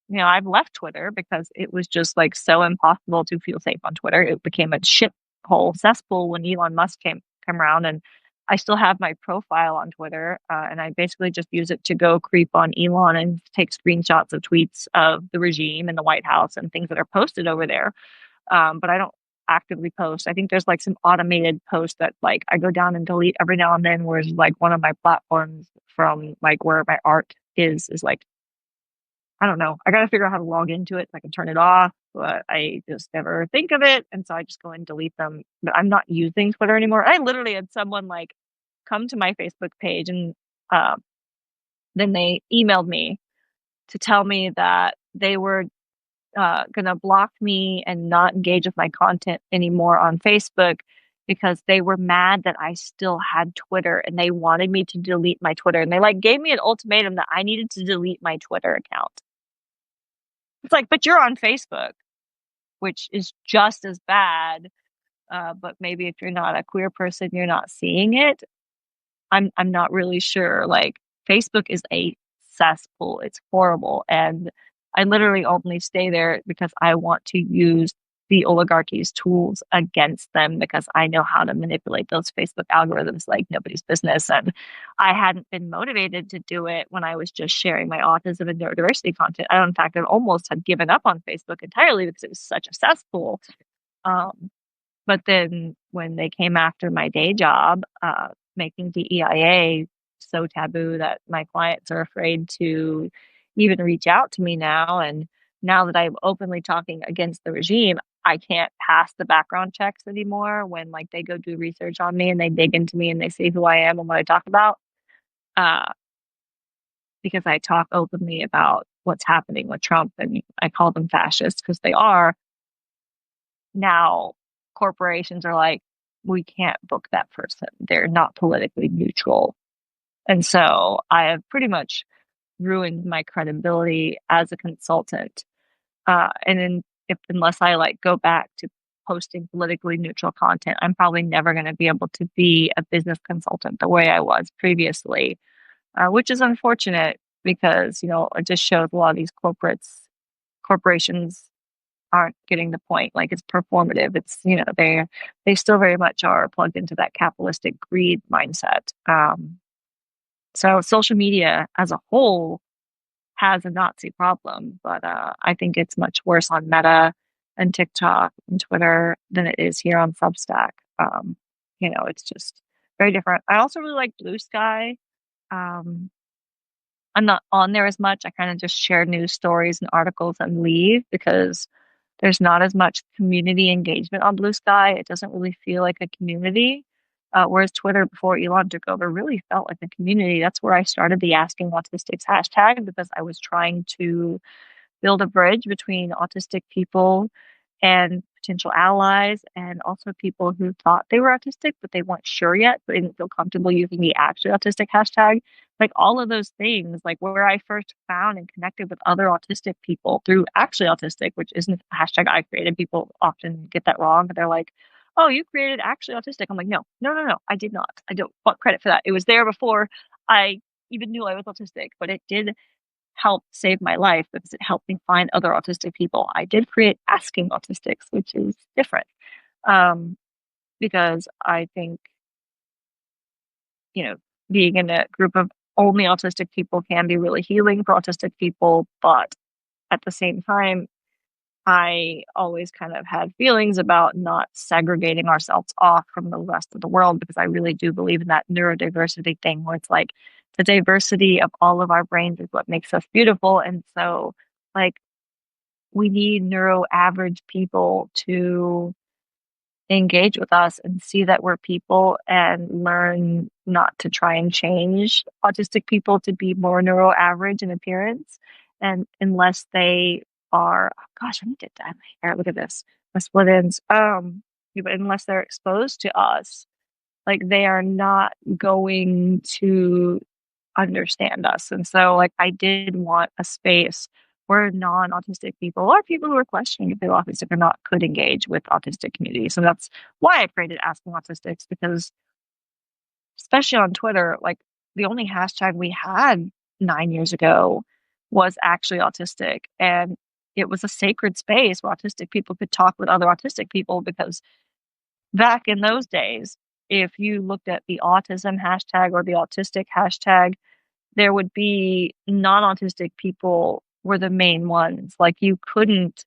You know, I've left Twitter because it was just like so impossible to feel safe on Twitter. It became a shithole cesspool when Elon Musk came around, and I still have my profile on Twitter, and I basically just use it to go creep on Elon and take screenshots of tweets of the regime and the White House and things that are posted over there. But I don't actively post. I think there's like some automated posts that like I go down and delete every now and then, whereas like one of my platforms from like where my art is like, I don't know. I got to figure out how to log into it so I can turn it off, but I just never think of it. And so I just go and delete them. But I'm not using Twitter anymore. I literally had someone like come to my Facebook page, and uh, then they emailed me to tell me that they were going to block me and not engage with my content anymore on Facebook because they were mad that I still had Twitter and they wanted me to delete my Twitter. And they like gave me an ultimatum that I needed to delete my Twitter account. It's like, but you're on Facebook, which is just as bad. But maybe if you're not a queer person, you're not seeing it. I'm not really sure. Like Facebook is a cesspool. It's horrible. And I literally only stay there because I want to use the oligarchy's tools against them because I know how to manipulate those Facebook algorithms like nobody's business. And I hadn't been motivated to do it when I was just sharing my autism and neurodiversity content. I, in fact, I almost had given up on Facebook entirely because it was such a cesspool. Um, but then when they came after my day job, making DEIA so taboo that my clients are afraid to even reach out to me now. And now that I'm openly talking against the regime, I can't pass the background checks anymore when like they go do research on me and they dig into me and they see who I am and what I talk about. Uh, because I talk openly about what's happening with Trump and I call them fascists because they are. Now corporations are like, we can't book that person. They're not politically neutral. And so I have pretty much ruined my credibility as a consultant. And then unless I like go back to posting politically neutral content, I'm probably never going to be able to be a business consultant the way I was previously, which is unfortunate because, you know, it just shows a lot of these corporations aren't getting the point. Like it's performative. It's, you know, they still very much are plugged into that capitalistic greed mindset. So social media as a whole has a Nazi problem, but I think it's much worse on Meta and TikTok and Twitter than it is here on Substack. You know, it's just very different. I also really like Blue Sky. Um, I'm not on there as much. I kind of just share news stories and articles and leave because there's not as much community engagement on Blue Sky. It doesn't really feel like a community. Whereas Twitter before Elon took over really felt like a community. That's where I started the Asking Autistics hashtag because I was trying to build a bridge between autistic people and potential allies, and also people who thought they were autistic, but they weren't sure yet, but they didn't feel comfortable using the actually autistic hashtag. Like all of those things, like where I first found and connected with other autistic people through actually autistic, which isn't a hashtag I created. People often get that wrong. They're like, oh, you created actually autistic. I'm like, no, no, no, no, I did not. I don't want credit for that. It was there before I even knew I was autistic, but it did help save my life because it helped me find other autistic people. I did create Asking Autistics, which is different um, because I think, you know, being in a group of only autistic people can be really healing for autistic people. But at the same time, I always kind of had feelings about not segregating ourselves off from the rest of the world because I really do believe in that neurodiversity thing where it's like the diversity of all of our brains is what makes us beautiful. And so, like, we need neuro average people to engage with us and see that we're people and learn not to try and change autistic people to be more neuro average in appearance. And unless they are, oh gosh, I need to dye my hair. Look at this. My split ends. Yeah, but unless they're exposed to us, like they are not going to understand us. And so, like, I did want a space where non-autistic people or people who are questioning if they're autistic or not could engage with autistic communities. And that's why I created Asking Autistics, because especially on Twitter, like the only hashtag we had 9 years ago was actually autistic. And it was a sacred space where autistic people could talk with other autistic people because back in those days, if you looked at the autism hashtag or the autistic hashtag, there would be non-autistic people were the main ones. Like, you couldn't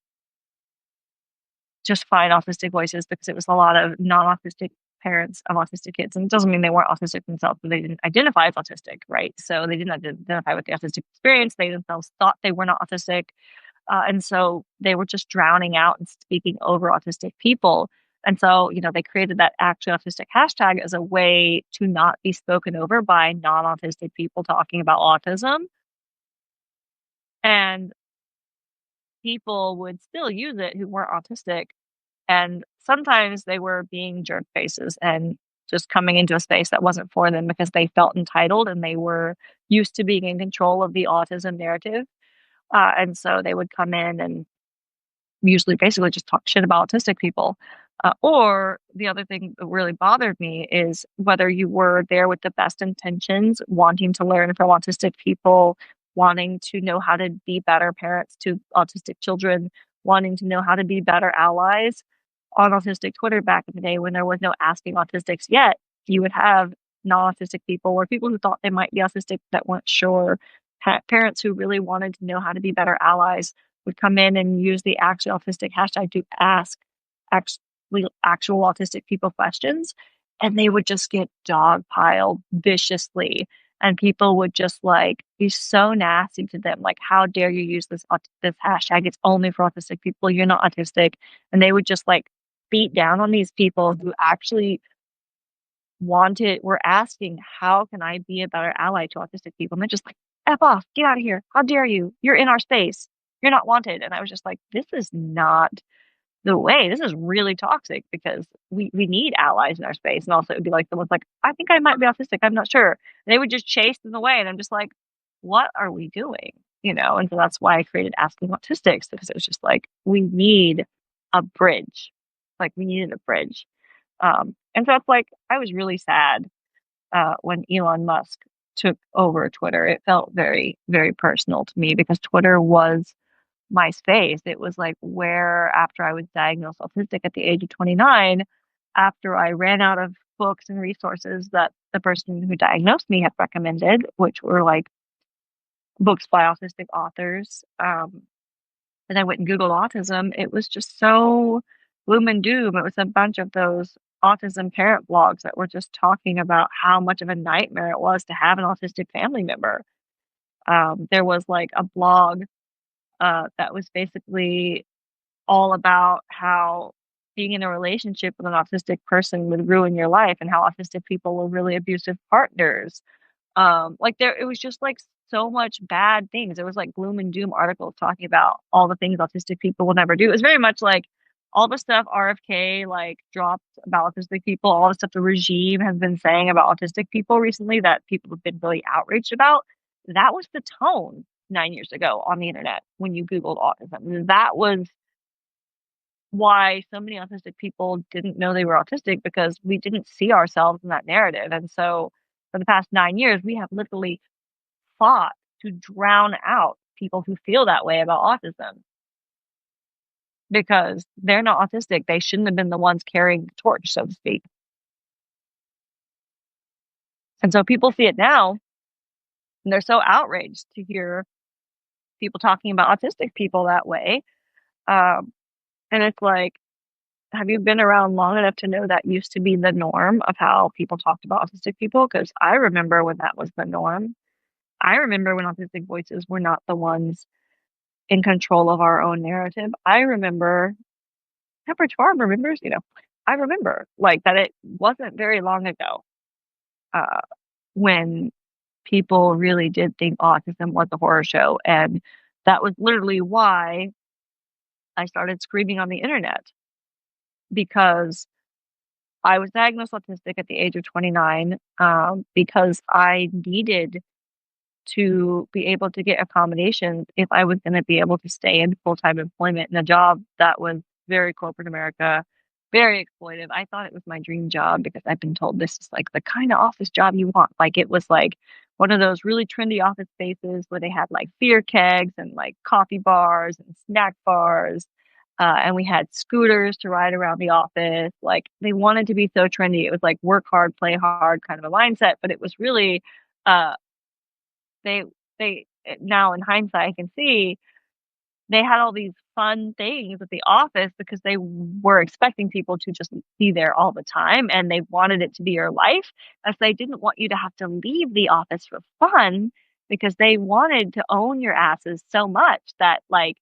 just find autistic voices because it was a lot of non-autistic parents of autistic kids. And it doesn't mean they weren't autistic themselves, but they didn't identify as autistic, right? So they didn't identify with the autistic experience. They themselves thought they were not autistic. And so they were just drowning out and speaking over autistic people. And so, they created that actually autistic hashtag as a way to not be spoken over by non autistic people talking about autism. And people would still use it who weren't autistic. And sometimes they were being jerk faces and just coming into a space that wasn't for them because they felt entitled and they were used to being in control of the autism narrative. And so they would come in and usually basically just talk shit about autistic people. Or the other thing that really bothered me is whether you were there with the best intentions, wanting to learn from autistic people, wanting to know how to be better parents to autistic children, wanting to know how to be better allies. On autistic Twitter back in the day when there was no Asking Autistics yet, you would have non-autistic people or people who thought they might be autistic that weren't sure. Parents who really wanted to know how to be better allies would come in and use the actual autistic hashtag to ask actual autistic people questions, and they would just get dogpiled viciously. And people would just like be so nasty to them, like, "How dare you use this hashtag? It's only for autistic people. You're not autistic." And they would just like beat down on these people who actually were asking, "How can I be a better ally to autistic people?" And they're just like, "F off, get out of here. How dare you? You're in our space. You're not wanted." And I was just like, this is not the way. This is really toxic because we need allies in our space. And also it would be like someone's like, "I think I might be autistic. I'm not sure." And they would just chase them away. And I'm just like, what are we doing? And so that's why I created Asking Autistics, because it was just like, we need a bridge. Like, we needed a bridge. And so it's like, I was really sad when Elon Musk took over Twitter. It felt very, very personal to me because Twitter was my space. It was like where, after I was diagnosed autistic at the age of 29, after I ran out of books and resources that the person who diagnosed me had recommended, which were like books by autistic authors, and I went and Googled autism, it was just so gloom and doom. It was a bunch of those autism parent blogs that were just talking about how much of a nightmare it was to have an autistic family member. There was like a blog that was basically all about how being in a relationship with an autistic person would ruin your life and how autistic people were really abusive partners. It was just like so much bad things. There was like gloom and doom articles talking about all the things autistic people will never do. It was very much like all the stuff RFK like dropped about autistic people, all the stuff the regime has been saying about autistic people recently that people have been really outraged about. That was the tone 9 years ago on the internet when you Googled autism. That was why so many autistic people didn't know they were autistic, because we didn't see ourselves in that narrative. And so for the past 9 years, we have literally fought to drown out people who feel that way about autism because they're not autistic. They shouldn't have been the ones carrying the torch, so to speak. And so people see it now and they're so outraged to hear people talking about autistic people that way. And it's like, have you been around long enough to know that used to be the norm of how people talked about autistic people? Because I remember when that was the norm. I remember when autistic voices were not the ones in control of our own narrative. I remember, Pepperidge Farm remembers, I remember like that it wasn't very long ago uh, when people really did think autism was a horror show. And that was literally why I started screaming on the internet because I was diagnosed autistic at the age of 29 because I needed to be able to get accommodations if I was going to be able to stay in full-time employment in a job that was very corporate America, very exploitive. I thought it was my dream job because I've been told this is like the kind of office job you want. Like it was like one of those really trendy office spaces where they had like beer kegs and like coffee bars and snack bars. And we had scooters to ride around the office. Like they wanted to be so trendy. It was like work hard, play hard kind of a mindset, but it was really uh, they now in hindsight, I can see they had all these fun things at the office because they were expecting people to just be there all the time, and they wanted it to be your life, as they didn't want you to have to leave the office for fun because they wanted to own your asses so much that, like,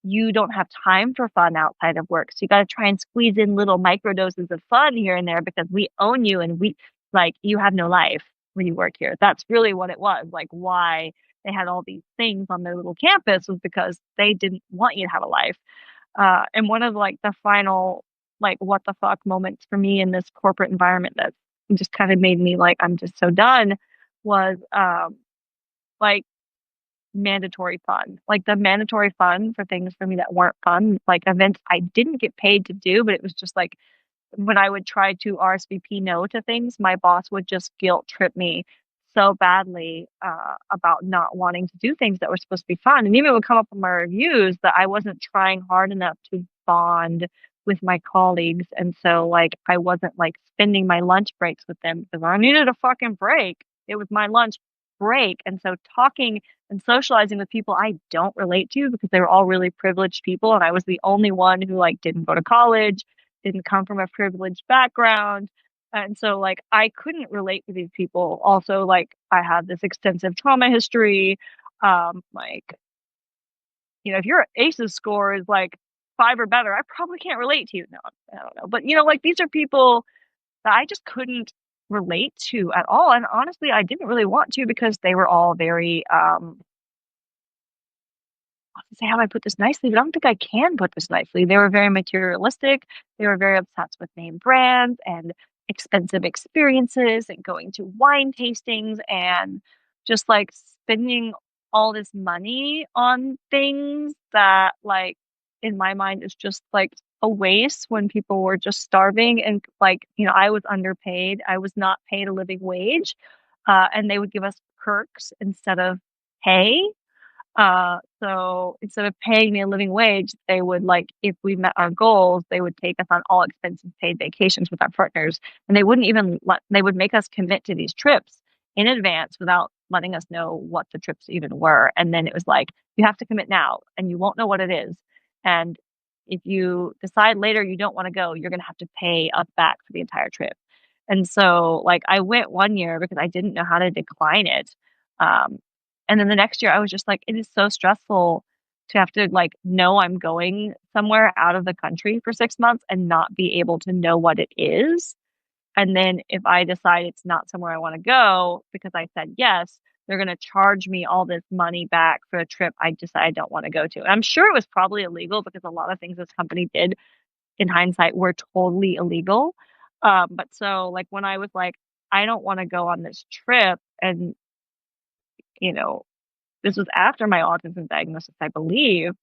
you don't have time for fun outside of work. So you gotta try and squeeze in little micro doses of fun here and there because we own you and we like, you have no life when you work here. That's really what it was, like, why they had all these things on their little campus was because they didn't want you to have a life. And one of, like, the final, like, what the fuck moments for me in this corporate environment that just kind of made me like, I'm just so done was, like, mandatory fun. Like, the mandatory fun for things for me that weren't fun, like events I didn't get paid to do, but it was just like when I would try to RSVP no to things, my boss would just guilt trip me so badly about not wanting to do things that were supposed to be fun. And even would come up in my reviews that I wasn't trying hard enough to bond with my colleagues. And so, like, I wasn't like spending my lunch breaks with them because I needed a fucking break. It was my lunch break. And so, talking and socializing with people I don't relate to because they were all really privileged people. And I was the only one who, like, didn't go to college, didn't come from a privileged background. And so, like, I couldn't relate to these people. Also, like, I had this extensive trauma history. Like, if your ACEs score is like 5 or better, I probably can't relate to you. No, I don't know. But, like, these are people that I just couldn't relate to at all. And honestly, I didn't really want to because they were all very, say how do I put this nicely, but I don't think I can put this nicely. They were very materialistic. They were very obsessed with name brands and expensive experiences and going to wine tastings and just like spending all this money on things that, like, in my mind is just like a waste when people were just starving and, like, I was underpaid. I was not paid a living wage. And they would give us perks instead of pay. So instead of paying me a living wage, they would, like, if we met our goals, they would take us on all expenses paid vacations with our partners. And they would make us commit to these trips in advance without letting us know what the trips even were. And then it was like, you have to commit now and you won't know what it is. And if you decide later you don't want to go, you're going to have to pay us back for the entire trip. And so, like, I went one year because I didn't know how to decline it. Um, and then the next year I was just like, it is so stressful to have to, like, know I'm going somewhere out of the country for 6 months and not be able to know what it is. And then if I decide it's not somewhere I want to go because I said yes, they're going to charge me all this money back for a trip I decide I don't want to go to. And I'm sure it was probably illegal because a lot of things this company did in hindsight were totally illegal. But so, like, when I was like, I don't want to go on this trip, and you know, this was after my autism diagnosis, I believe.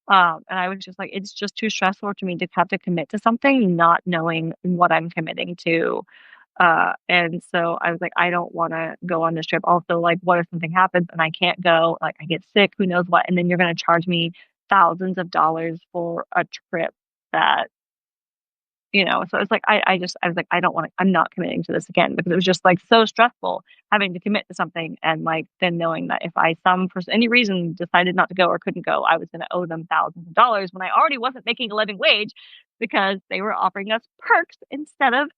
And I was just like, it's just too stressful to me to have to commit to something, not knowing what I'm committing to. And so I was like, I don't want to go on this trip. Also, like, what if something happens and I can't go? Like, I get sick, who knows what? And then you're going to charge me thousands of dollars for a trip that So it's like I was like, I don't want to, I'm not committing to this again because it was just like so stressful having to commit to something and like then knowing that if I some for any reason decided not to go or couldn't go, I was going to owe them thousands of dollars when I already wasn't making a living wage because they were offering us perks instead of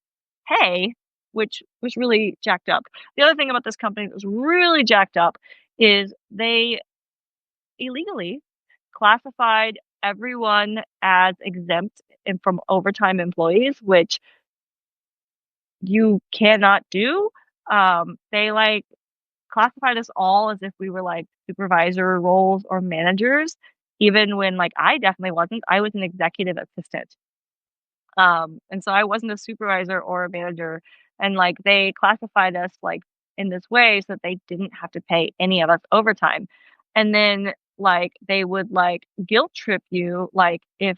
pay, which was really jacked up. The other thing about this company that was really jacked up is they illegally classified everyone as exempt and from overtime employees, which you cannot do. They like classified us all as if we were like supervisor roles or managers, even when like I definitely wasn't. I was an executive assistant. And so I wasn't a supervisor or a manager. And like they classified us like in this way so that they didn't have to pay any of us overtime. And then like they would like guilt trip you like if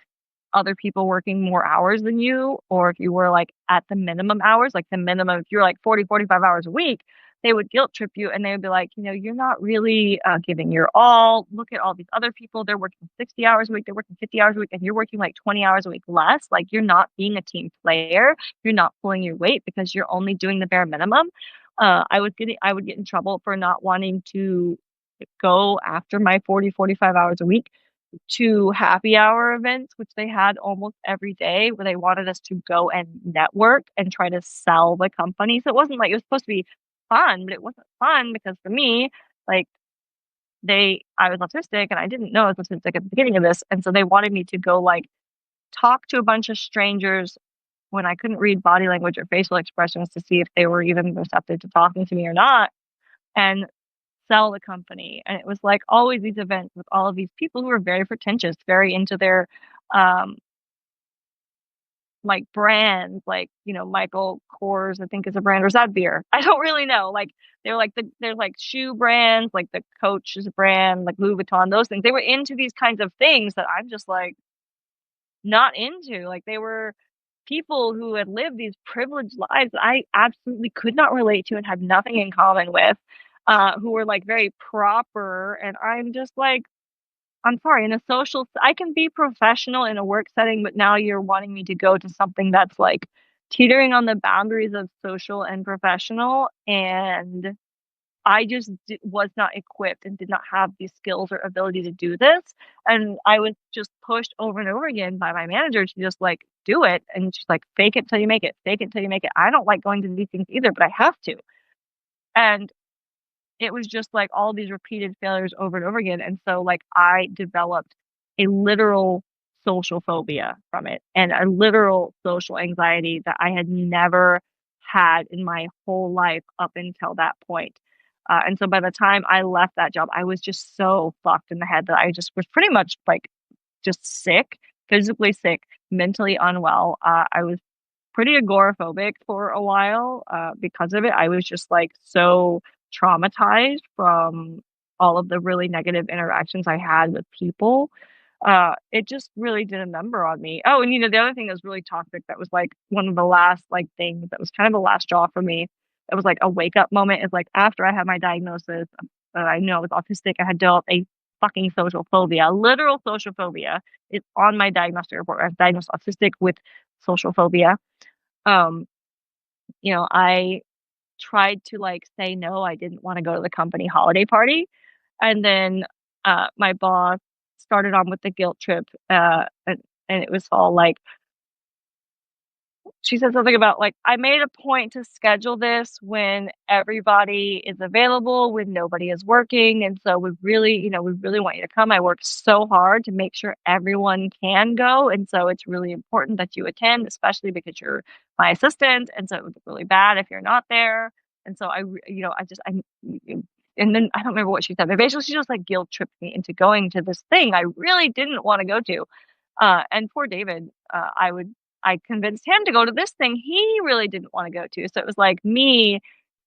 other people working more hours than you or if you were like at the minimum hours, like the minimum if you're like 40, 45 hours a week, they would guilt trip you and they would be like, you're not really giving your all. Look at all these other people. They're working 60 hours a week. They're working 50 hours a week and you're working like 20 hours a week less. Like you're not being a team player. You're not pulling your weight because you're only doing the bare minimum. I would get in trouble for not wanting to go after my 40, 45 hours a week to happy hour events, which they had almost every day, where they wanted us to go and network and try to sell the company. So it wasn't like it was supposed to be fun, but it wasn't fun because for me, like I was autistic and I didn't know I was autistic at the beginning of this. And so they wanted me to go like talk to a bunch of strangers when I couldn't read body language or facial expressions to see if they were even receptive to talking to me or not. And sell the company. And it was like always these events with all of these people who were very pretentious, very into their um like brands, like, Michael Kors, I think is a brand, or is that beer? I don't really know. Like there's like shoe brands, like the Coach is a brand, like Louis Vuitton, those things. They were into these kinds of things that I'm just like not into. Like they were people who had lived these privileged lives that I absolutely could not relate to and had nothing in common with, who were like very proper. And I'm just like, I'm sorry, in a social, I can be professional in a work setting, but now you're wanting me to go to something that's like teetering on the boundaries of social and professional. And I just was not equipped and did not have these skills or ability to do this. And I was just pushed over and over again by my manager to just like do it. And she's like, fake it till you make it, fake it till you make it. I don't like going to these things either, but I have to. And it was just like all these repeated failures over and over again. And so like I developed a literal social phobia from it and a literal social anxiety that I had never had in my whole life up until that point. And so by the time I left that job, I was just so fucked in the head that I just was pretty much like just sick, physically sick, mentally unwell. I was pretty agoraphobic for a while because of it. I was just like so traumatized from all of the really negative interactions I had with people. It just really did a number on me. Oh, and the other thing that was really toxic that was like one of the last like things that was kind of the last straw for me. It was like a wake up moment is like after I had my diagnosis that I know I was autistic, I had developed a fucking social phobia, literal social phobia. It's on my diagnostic report. I was diagnosed autistic with social phobia. um, I tried to like say no. I didn't want to go to the company holiday party. And then my boss started on with the guilt trip. And it was all like, she said something about like, I made a point to schedule this when everybody is available, when nobody is working. And so we really want you to come. I worked so hard to make sure everyone can go. And so it's really important that you attend, especially because you're my assistant. And so it would be really bad if you're not there. And so and then I don't remember what she said, but basically she just like guilt tripped me into going to this thing I really didn't want to go to. And poor David, I convinced him to go to this thing he really didn't want to go to. So it was like me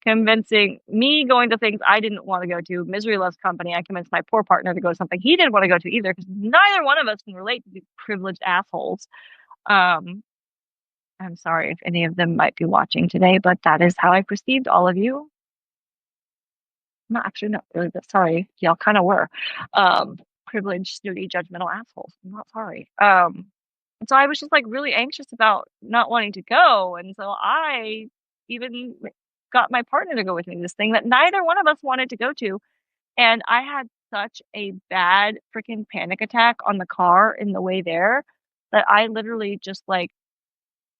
going to things I didn't want to go to. Misery loves company. I convinced my poor partner to go to something he didn't want to go to either, because neither one of us can relate to these privileged assholes. Um, I'm sorry if any of them might be watching today, but that is how I perceived all of you. Not actually, not really, but sorry, y'all kind of were. Privileged, snooty, judgmental assholes. I'm not sorry. And so I was just, like, really anxious about not wanting to go, and so I even got my partner to go with me to this thing that neither one of us wanted to go to, and I had such a bad freaking panic attack on the car in the way there that I literally just, like,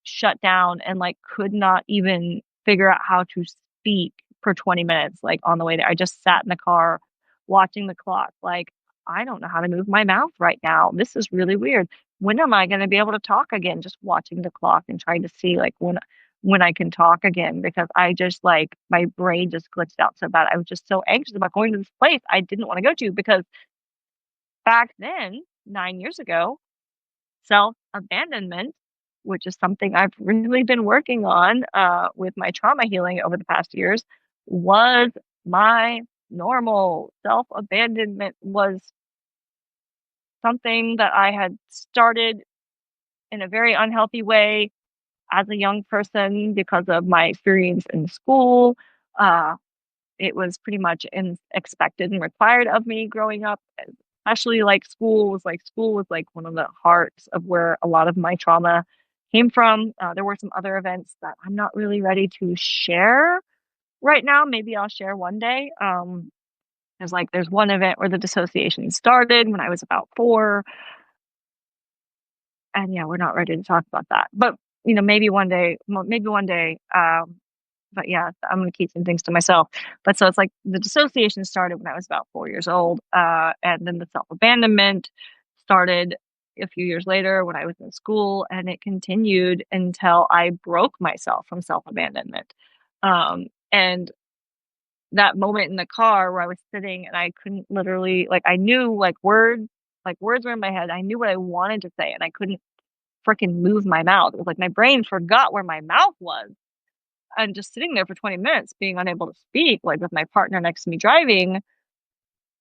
shut down and, like, could not even figure out how to speak for 20 minutes, like, on the way there. I just sat in the car watching the clock, like, "I don't know how to move my mouth right now. This is really weird. When am I gonna be able to talk again?" Just watching the clock and trying to see, like, when I can talk again because I just, like, my brain just glitched out so bad. I was just so anxious about going to this place I didn't wanna go to because back then, 9 years ago, self-abandonment, which is something I've really been working on, with my trauma healing over the past years, was my normal. Self-abandonment was something that I had started in a very unhealthy way as a young person because of my experience in school. Uh, it was pretty much expected and required of me growing up, especially, like, school was, like, one of the hearts of where a lot of my trauma came from. There were some other events that I'm not really ready to share right now. Maybe I'll share one day. There's one event where the dissociation started when I was about 4, and, yeah, we're not ready to talk about that. But, maybe one day, but yeah, I'm gonna keep some things to myself. But so it's like the dissociation started when I was about 4 years old, and then the self-abandonment started a few years later when I was in school, and it continued until I broke myself from self-abandonment. And that moment in the car where I was sitting and I couldn't literally, like, I knew, like words were in my head. I knew what I wanted to say, and I couldn't freaking move my mouth. It was like my brain forgot where my mouth was. And just sitting there for 20 minutes being unable to speak, like, with my partner next to me driving,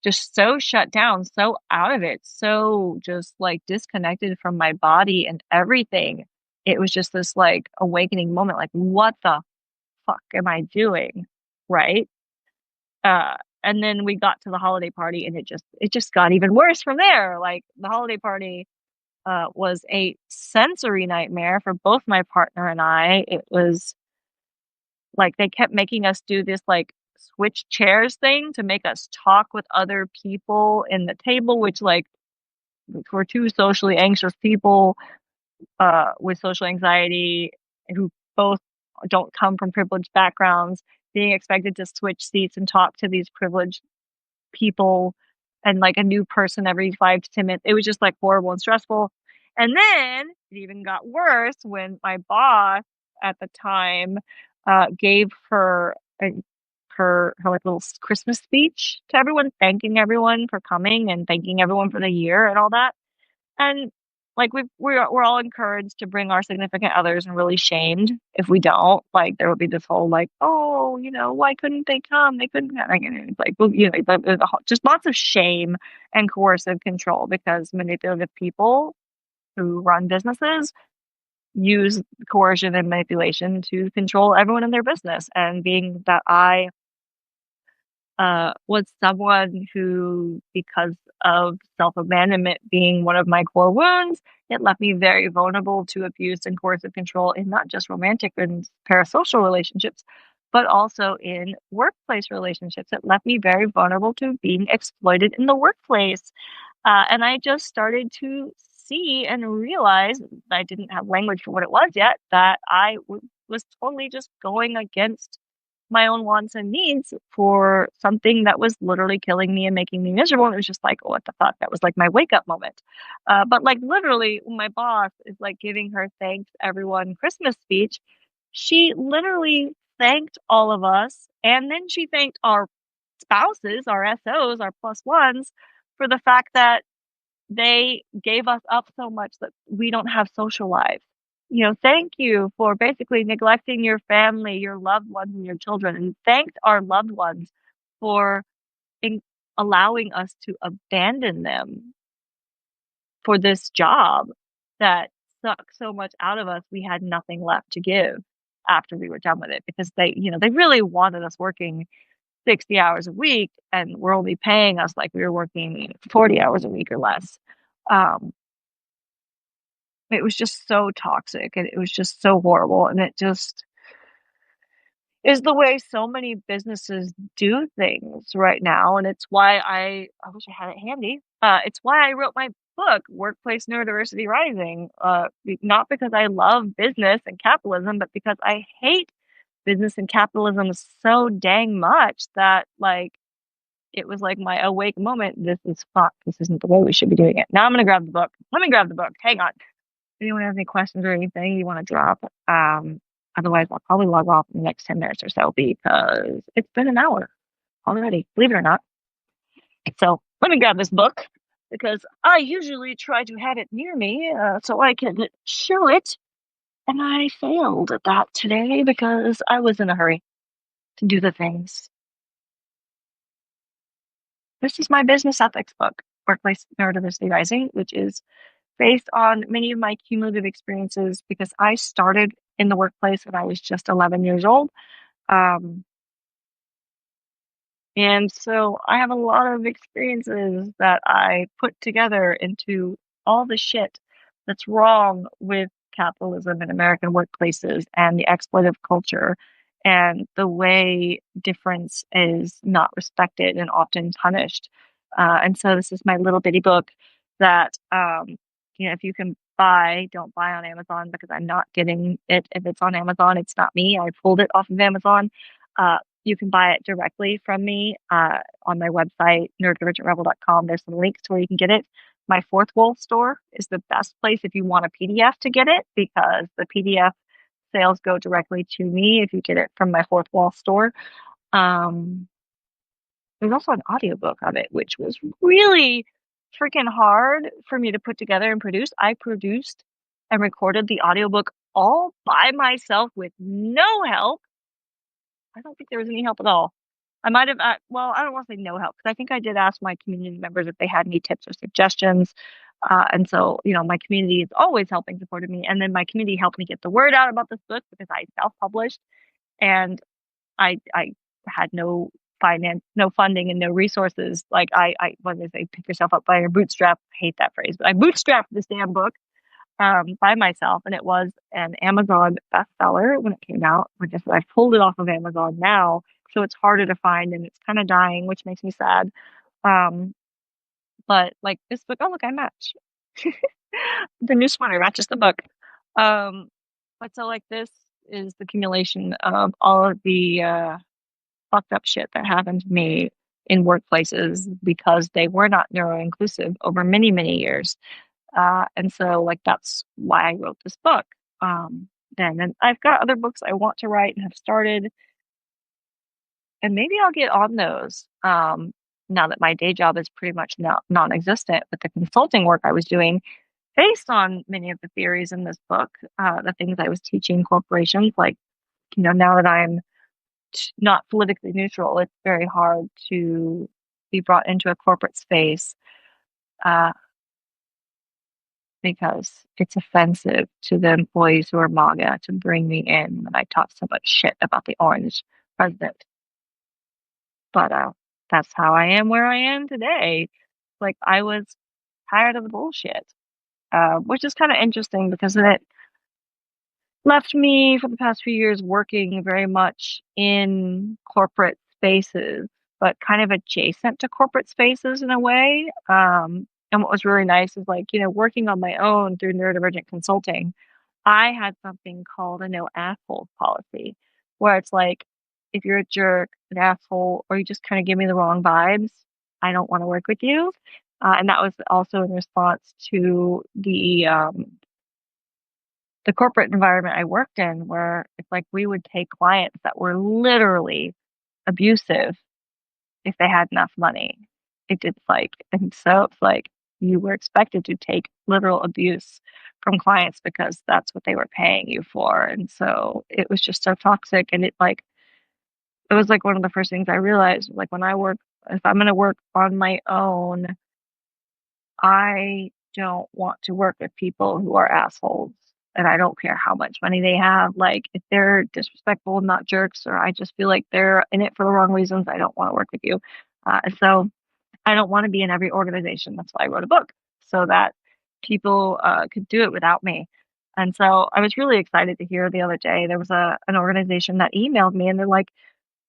just so shut down, so out of it, so just, like, disconnected from my body and everything. It was just this, like, awakening moment, like, "What the fuck am I doing?" Right? Uh, and then we got to the holiday party, and it just got even worse from there. Like, the holiday party, was a sensory nightmare for both my partner and I. It was like, they kept making us do this, like, switch chairs thing to make us talk with other people in the table, which, like, for 2 socially anxious people, with social anxiety who both don't come from privileged backgrounds, being expected to switch seats and talk to these privileged people and, like, a new person every 5 to 10 minutes. It was just, like, horrible and stressful. And then it even got worse when my boss at the time, gave a her, like, little Christmas speech to everyone, thanking everyone for coming and thanking everyone for the year and all that. And, like, we're all encouraged to bring our significant others and really shamed if we don't. Like, there would be this whole, like, "Oh, why couldn't they come? They couldn't" like, and it's like, well, there's just lots of shame and coercive control because manipulative people who run businesses use coercion and manipulation to control everyone in their business. And being that I was someone who, because of self-abandonment being one of my core wounds, it left me very vulnerable to abuse and coercive control in not just romantic and parasocial relationships, but also in workplace relationships. It left me very vulnerable to being exploited in the workplace. And I just started to see and realize, I didn't have language for what it was yet, that was totally just going against my own wants and needs for something that was literally killing me and making me miserable. And it was just like, what the fuck? That was like my wake up moment. But like literally, when my boss is like giving her thanks everyone Christmas speech, she literally thanked all of us. And then she thanked our spouses, our SOs, our plus ones, for the fact that they gave us up so much that we don't have social lives. Thank you for basically neglecting your family, your loved ones, and your children, and thanked our loved ones for in allowing us to abandon them for this job that sucked so much out of us, we had nothing left to give after we were done with it because they really wanted us working 60 hours a week, and were only paying us like we were working 40 hours a week or less. Um, It was just so toxic and it was just so horrible. And it just is the way so many businesses do things right now. And it's why I wish I had it handy. It's why I wrote my book, Workplace Neurodiversity Rising. Not because I love business and capitalism, but because I hate business and capitalism so dang much that like it was like my awake moment. This is fuck. This isn't the way we should be doing it. Now I'm gonna grab the book. Let me grab the book. Hang on. Anyone have any questions or anything you want to drop? Otherwise, I'll probably log off in the next 10 minutes or so because it's been an hour already, believe it or not. So let me grab this book because I usually try to have it near me so I can show it. And I failed at that today because I was in a hurry to do the things. This is my business ethics book, Workplace Neurodiversity Rising, which is based on many of my cumulative experiences because I started in the workplace when I was just 11 years old. Um, and so I have a lot of experiences that I put together into all the shit that's wrong with capitalism in American workplaces and the exploitative culture and the way difference is not respected and often punished. And so this is my little bitty book that, if you can buy, don't buy on Amazon because I'm not getting it. If it's on Amazon, it's not me. I pulled it off of Amazon. You can buy it directly from me on my website, neurodivergentrebel.com. There's some links to where you can get it. My Fourth Wall store is the best place if you want a PDF to get it because the PDF sales go directly to me if you get it from my Fourth Wall store. Um, there's also an audiobook of it, which was really freaking hard for me to put together and produce. I produced and recorded the audiobook all by myself with no help. I don't think there was any help at all. I might have, well, I don't want to say no help because I think I did ask my community members if they had any tips or suggestions. And so, my community is always helping, supported me. And then my community helped me get the word out about this book because I self-published and I had no finance, no funding and no resources. Like what did they say, pick yourself up by your bootstrap. I hate that phrase, but I bootstrapped this damn book by myself, and it was an Amazon bestseller when it came out. I pulled it off of Amazon now, so it's harder to find, and it's kind of dying, which makes me sad. Um, but like this book, oh look, I match. The new sweater matches the book. But so like this is the accumulation of all of the fucked up shit that happened to me in workplaces because they were not neuro inclusive over many, many years. And so like that's why I wrote this book. And I've got other books I want to write and have started, and maybe I'll get on those. Now that my day job is pretty much non-existent with the consulting work I was doing based on many of the theories in this book, the things I was teaching corporations, like, now that I'm not politically neutral, it's very hard to be brought into a corporate space. Because it's offensive to the employees who are MAGA to bring me in when I talk so much shit about the orange president. But that's how I am where I am today. Like I was tired of the bullshit, which is kind of interesting because it left me for the past few years working very much in corporate spaces, but kind of adjacent to corporate spaces in a way. And what was really nice is like, working on my own through neurodivergent consulting, I had something called a no assholes policy, where it's like, if you're a jerk, an asshole, or you just kind of give me the wrong vibes, I don't want to work with you. And that was also in response to the corporate environment I worked in, where it's like we would take clients that were literally abusive if they had enough money. And so it's like you were expected to take literal abuse from clients because that's what they were paying you for. And so it was just so toxic. And it was like one of the first things I realized, like if I'm going to work on my own, I don't want to work with people who are assholes. And I don't care how much money they have. Like, if they're disrespectful, not jerks, or I just feel like they're in it for the wrong reasons, I don't want to work with you. So I don't want to be in every organization. That's why I wrote a book, so that people could do it without me. And so I was really excited to hear the other day there was an organization that emailed me and they're like,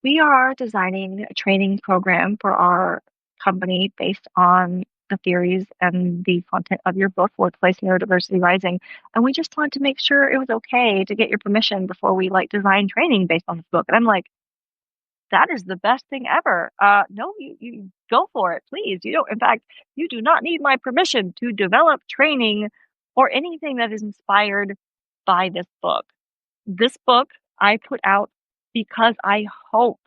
we are designing a training program for our company based on the theories and the content of your book, Workplace Neurodiversity Rising. And we just wanted to make sure it was okay to get your permission before we like design training based on this book. And I'm like, that is the best thing ever. No, you go for it, please. You don't, in fact, you do not need my permission to develop training or anything that is inspired by this book. This book I put out because I hope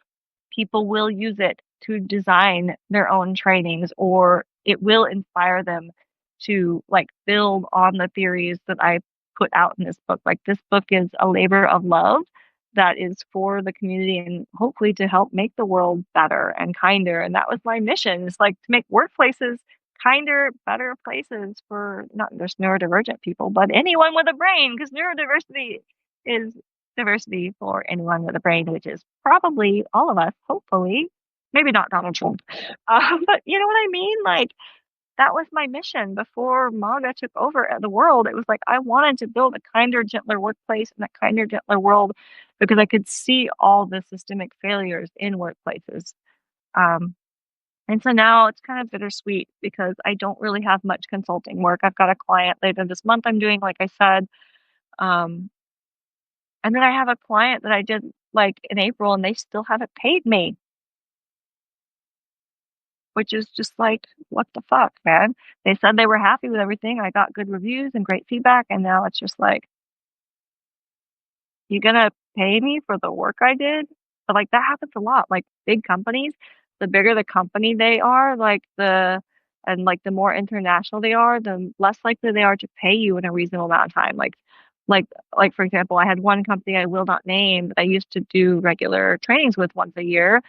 people will use it to design their own trainings or it will inspire them to like build on the theories that I put out in this book. Like this book is a labor of love that is for the community and hopefully to help make the world better and kinder. And that was my mission. It's like to make workplaces kinder, better places for not just neurodivergent people, but anyone with a brain, because neurodiversity is diversity for anyone with a brain, which is probably all of us, hopefully. Maybe not Donald Trump. But you know what I mean? Like, that was my mission before MAGA took over the world. It was like I wanted to build a kinder, gentler workplace and a kinder, gentler world because I could see all the systemic failures in workplaces. Um, and so now it's kind of bittersweet because I don't really have much consulting work. I've got a client later this month I'm doing, like I said. Um, and then I have a client that I did like in April and they still haven't paid me, which is just like, what the fuck, man? They said they were happy with everything. I got good reviews and great feedback. And now it's just like, you gonna pay me for the work I did? But like that happens a lot. Like big companies, the bigger the company they are, and like the more international they are, the less likely they are to pay you in a reasonable amount of time. Like like for example, I had one company I will not name that I used to do regular trainings with once a year.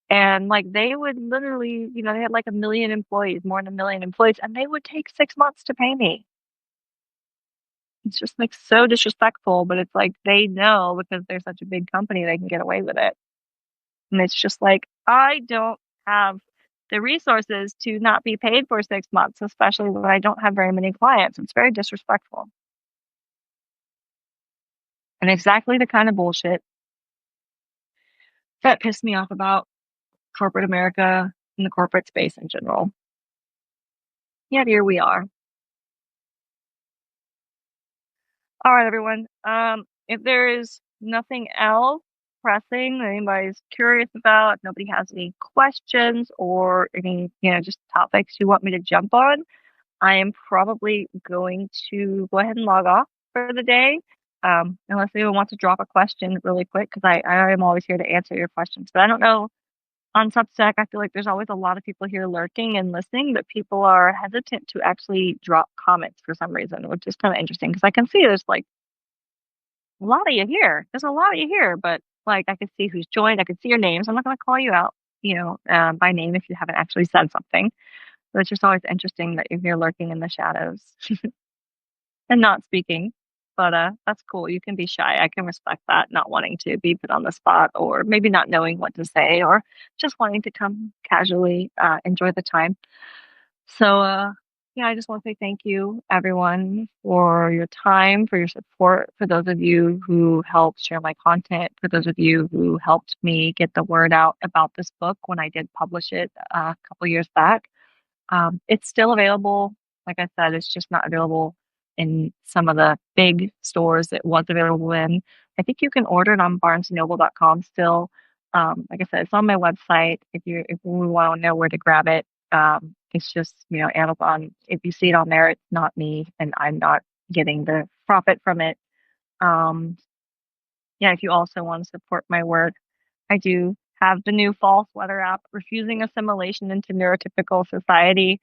And like they would literally, they had like 1 million employees, more than 1 million employees, and they would take 6 months to pay me. It's just like so disrespectful, but it's like they know because they're such a big company, they can get away with it. And it's just like, I don't have the resources to not be paid for 6 months, especially when I don't have very many clients. It's very disrespectful and exactly the kind of bullshit that pissed me off about corporate America and the corporate space in general. Yet here we are. All right, everyone. If there is nothing else pressing that anybody's curious about, if nobody has any questions or any, just topics you want me to jump on, I am probably going to go ahead and log off for the day. Unless anyone wants to drop a question really quick, because I am always here to answer your questions. But I don't know. On Substack, I feel like there's always a lot of people here lurking and listening, but people are hesitant to actually drop comments for some reason, which is kind of interesting because I can see there's like a lot of you here. There's a lot of you here, but like I can see who's joined. I can see your names. I'm not going to call you out, by name if you haven't actually said something. But it's just always interesting that you're here lurking in the shadows and not speaking. But that's cool. You can be shy. I can respect that, not wanting to be put on the spot or maybe not knowing what to say or just wanting to come casually enjoy the time. So, yeah, I just want to say thank you, everyone, for your time, for your support, for those of you who helped share my content, for those of you who helped me get the word out about this book when I did publish it a couple years back. It's still available. Like I said, it's just not available in some of the big stores it was available in. I think you can order it on barnesandnoble.com still. Like I said, it's on my website if we want to know where to grab it. It's just, Amazon. If you see it on there, it's not me and I'm not getting the profit from it. Um, yeah, if you also want to support my work, I do have the new fall sweater app, Refusing Assimilation into Neurotypical Society.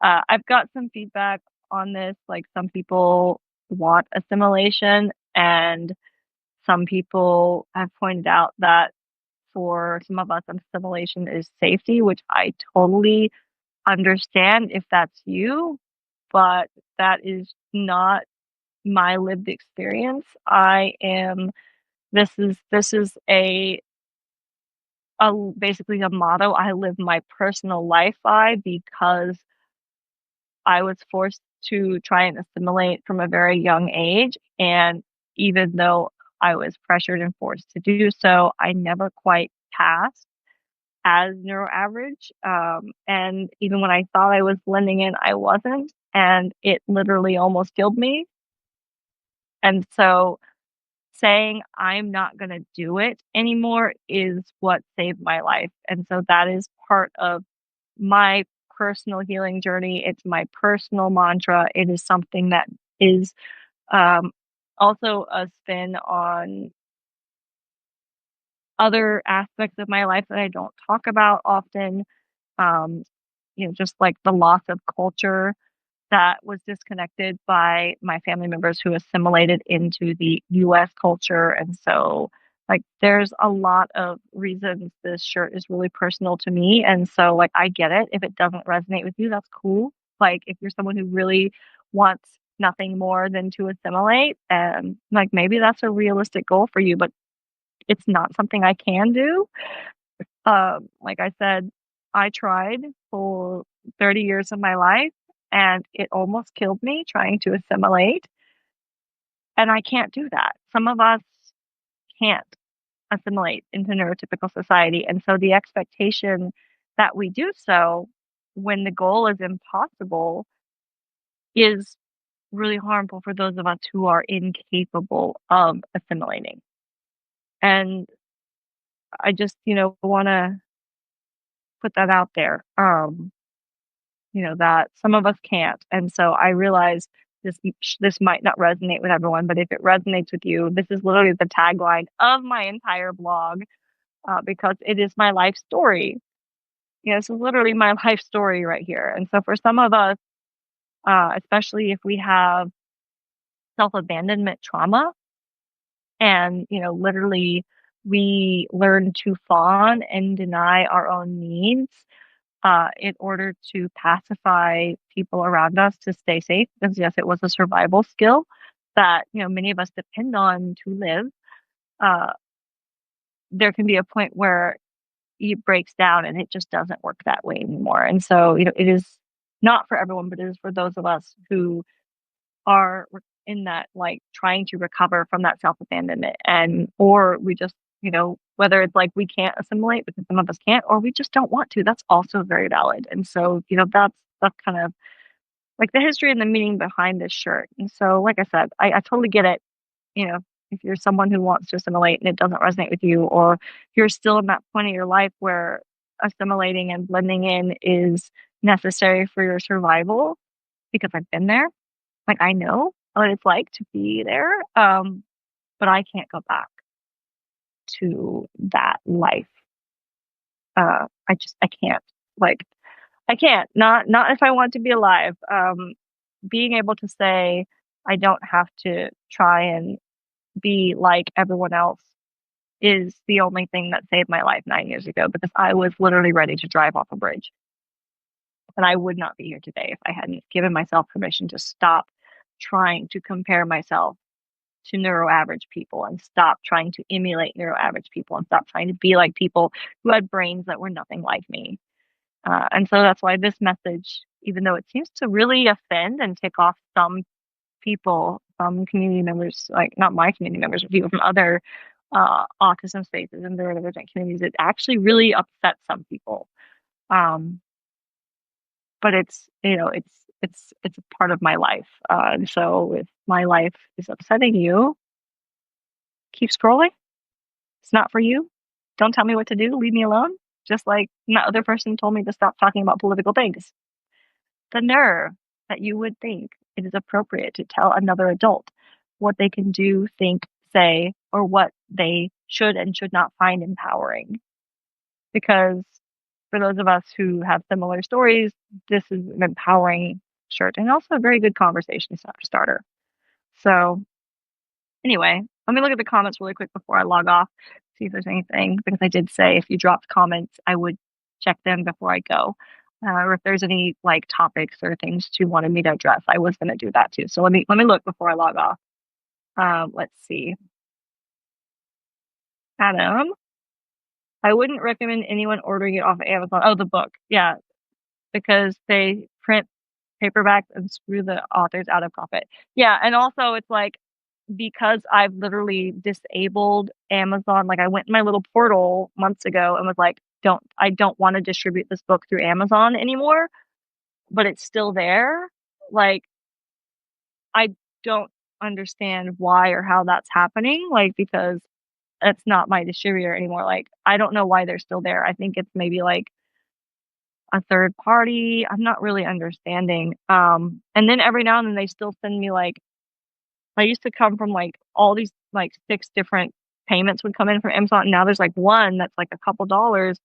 I've got some feedback on this. Like some people want assimilation, and some people have pointed out that for some of us, assimilation is safety, which I totally understand if that's you, but that is not my lived experience. This is basically a motto I live my personal life by because I was forced to try and assimilate from a very young age. And even though I was pressured and forced to do so, I never quite passed as neuro average. And even when I thought I was blending in, I wasn't. And it literally almost killed me. And so saying I'm not going to do it anymore is what saved my life. And so that is part of my personal healing journey. It's my personal mantra. It is something that is um, also a spin on other aspects of my life that I don't talk about often. Um, just like the loss of culture that was disconnected by my family members who assimilated into the US culture. And so, like, there's a lot of reasons this shirt is really personal to me. And so, like, I get it. If it doesn't resonate with you, that's cool. Like, if you're someone who really wants nothing more than to assimilate, and like, maybe that's a realistic goal for you, but it's not something I can do. Like I said, I tried for 30 years of my life and it almost killed me trying to assimilate. And I can't do that. Some of us can't assimilate into neurotypical society. And so the expectation that we do so when the goal is impossible is really harmful for those of us who are incapable of assimilating. And I just, want to put that out there. That some of us can't. And so I realize this might not resonate with everyone, but if it resonates with you, this is literally the tagline of my entire blog because it is my life story. This is literally my life story right here. And so for some of us, especially if we have self abandonment trauma, and literally we learn to fawn and deny our own needs in order to pacify people around us to stay safe. Because yes, it was a survival skill that many of us depend on to live. Uh, there can be a point where it breaks down and it just doesn't work that way anymore. And so it is not for everyone, but it is for those of us who are in that like trying to recover from that self abandonment, and or we just whether it's like we can't assimilate because some of us can't, or we just don't want to. That's also very valid. And so that's kind of like the history and the meaning behind this shirt. And so, like I said, I totally get it. You know, if you're someone who wants to assimilate and it doesn't resonate with you, or you're still in that point of your life where assimilating and blending in is necessary for your survival, because I've been there. Like I know what it's like to be there, but I can't go back to that life. I can't. Like I can't. Not if I want to be alive. Being able to say I don't have to try and be like everyone else is the only thing that saved my life 9 years ago, because I was literally ready to drive off a bridge. And I would not be here today if I hadn't given myself permission to stop trying to compare myself to neuro average people and stop trying to emulate neuro average people and stop trying to be like people who had brains that were nothing like me. And so that's why this message, even though it seems to really offend and tick off some people, some community members, like not my community members, but people from other autism spaces and neurodivergent communities, it actually really upsets some people. Um, but it's a part of my life. And so if my life is upsetting you, keep scrolling. It's not for you. Don't tell me what to do. Leave me alone. Just like that other person told me to stop talking about political things. The nerve that you would think it is appropriate to tell another adult what they can do, think, say, or what they should and should not find empowering. Because for those of us who have similar stories, this is an empowering shirt and also a very good conversation starter. So anyway, let me look at the comments really quick before I log off, see if there's anything, because I did say if you dropped comments, I would check them before I go. Or if there's any like topics or things you wanted me to address, I was going to do that too. So let me look before I log off. Let's see. Adam, I wouldn't recommend anyone ordering it off of Amazon. Oh, the book, yeah, because they print paperbacks and screw the authors out of profit. Yeah, and also it's like because I've literally disabled Amazon, like I went in my little portal months ago and was like, I don't want to distribute this book through Amazon anymore, but it's still there. Like I don't understand why or how that's happening, like because it's not my distributor anymore. Like I don't know why they're still there. I think it's maybe like a third party. I'm not really understanding. And then every now and then they still send me like I used to come from like all these like 6 different payments would come in from Amazon. And now there's like one that's like a couple dollars.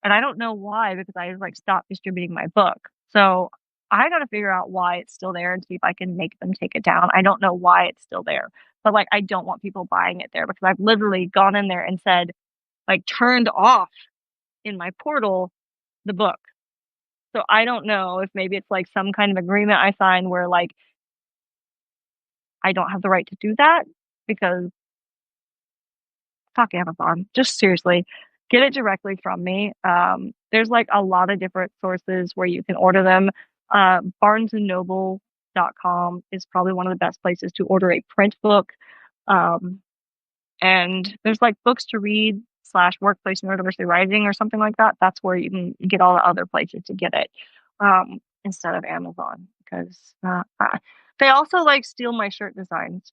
And I don't know why because I like stopped distributing my book. So I got to figure out why it's still there and see if I can make them take it down. I don't know why it's still there, but like I don't want people buying it there because I've literally gone in there and said, like, turned off in my portal the book. So I don't know if maybe it's like some kind of agreement I signed where like I don't have the right to do that because fuck Amazon. Just seriously, get it directly from me. There's like a lot of different sources where you can order them. BarnesandNoble.com is probably one of the best places to order a print book. Um, and there's like books to read slash workplace neurodiversity writing or something like that. That's where you can get all the other places to get it instead of Amazon because they also like steal my shirt designs.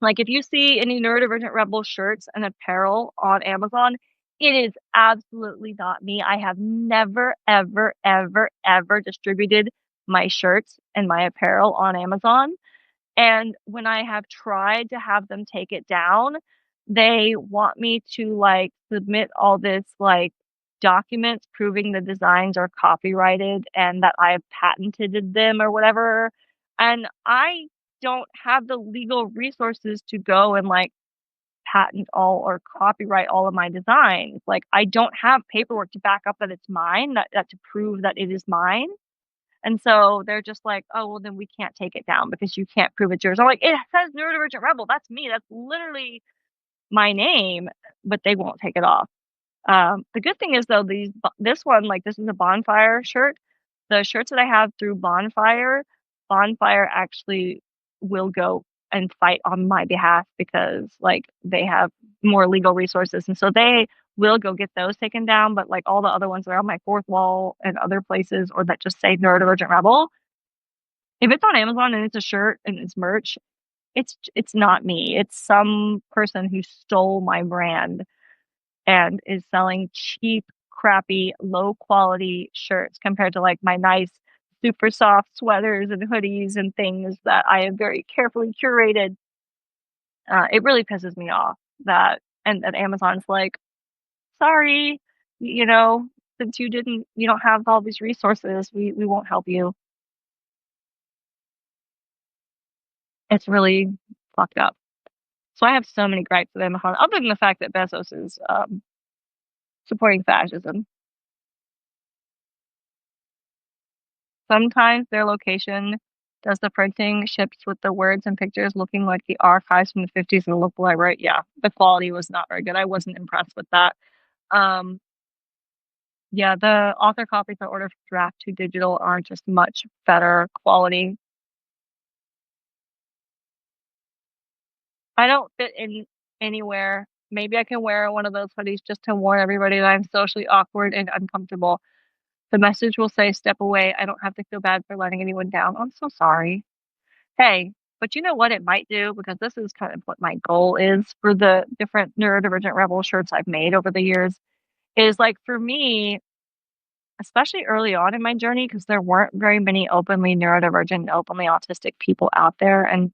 Like if you see any Neurodivergent Rebel shirts and apparel on Amazon, it is absolutely not me. I have never, ever, ever, ever distributed my shirts and my apparel on Amazon. And when I have tried to have them take it down, they want me to like submit all this like documents proving the designs are copyrighted and that I have patented them or whatever. And I don't have the legal resources to go and like patent all or copyright all of my designs. Like I don't have paperwork to back up that it's mine, that to prove that it is mine. And so they're just like, oh, well, then we can't take it down because you can't prove it's yours. I'm like, it says Neurodivergent Rebel. That's me. That's literally my name, but they won't take it off. The good thing is though, this one, like this is a Bonfire shirt. The shirts that I have through Bonfire actually will go and fight on my behalf because like they have more legal resources. And so they will go get those taken down. But like all the other ones that are on my fourth wall and other places or that just say Neurodivergent Rebel, if it's on Amazon and it's a shirt and it's merch, it's not me. It's some person who stole my brand and is selling cheap, crappy, low quality shirts compared to like my nice, super soft sweaters and hoodies and things that I have very carefully curated. It really pisses me off that Amazon's like, sorry, you know, since you don't have all these resources, we won't help you. It's really fucked up. So I have so many gripes with Amazon, other than the fact that Bezos is supporting fascism. Sometimes their location does the printing, ships with the words and pictures looking like the archives from the 50s in the local library. Yeah, the quality was not very good. I wasn't impressed with that. Um, yeah, the author copies I ordered from draft to digital are just much better quality. I don't fit in anywhere. Maybe I can wear one of those hoodies just to warn everybody that I'm socially awkward and uncomfortable. The message will say, step away. I don't have to feel bad for letting anyone down. I'm so sorry. Hey, but you know what it might do? Because this is kind of what my goal is for the different Neurodivergent Rebel shirts I've made over the years, is like for me, especially early on in my journey, because there weren't very many openly neurodivergent, openly autistic people out there. And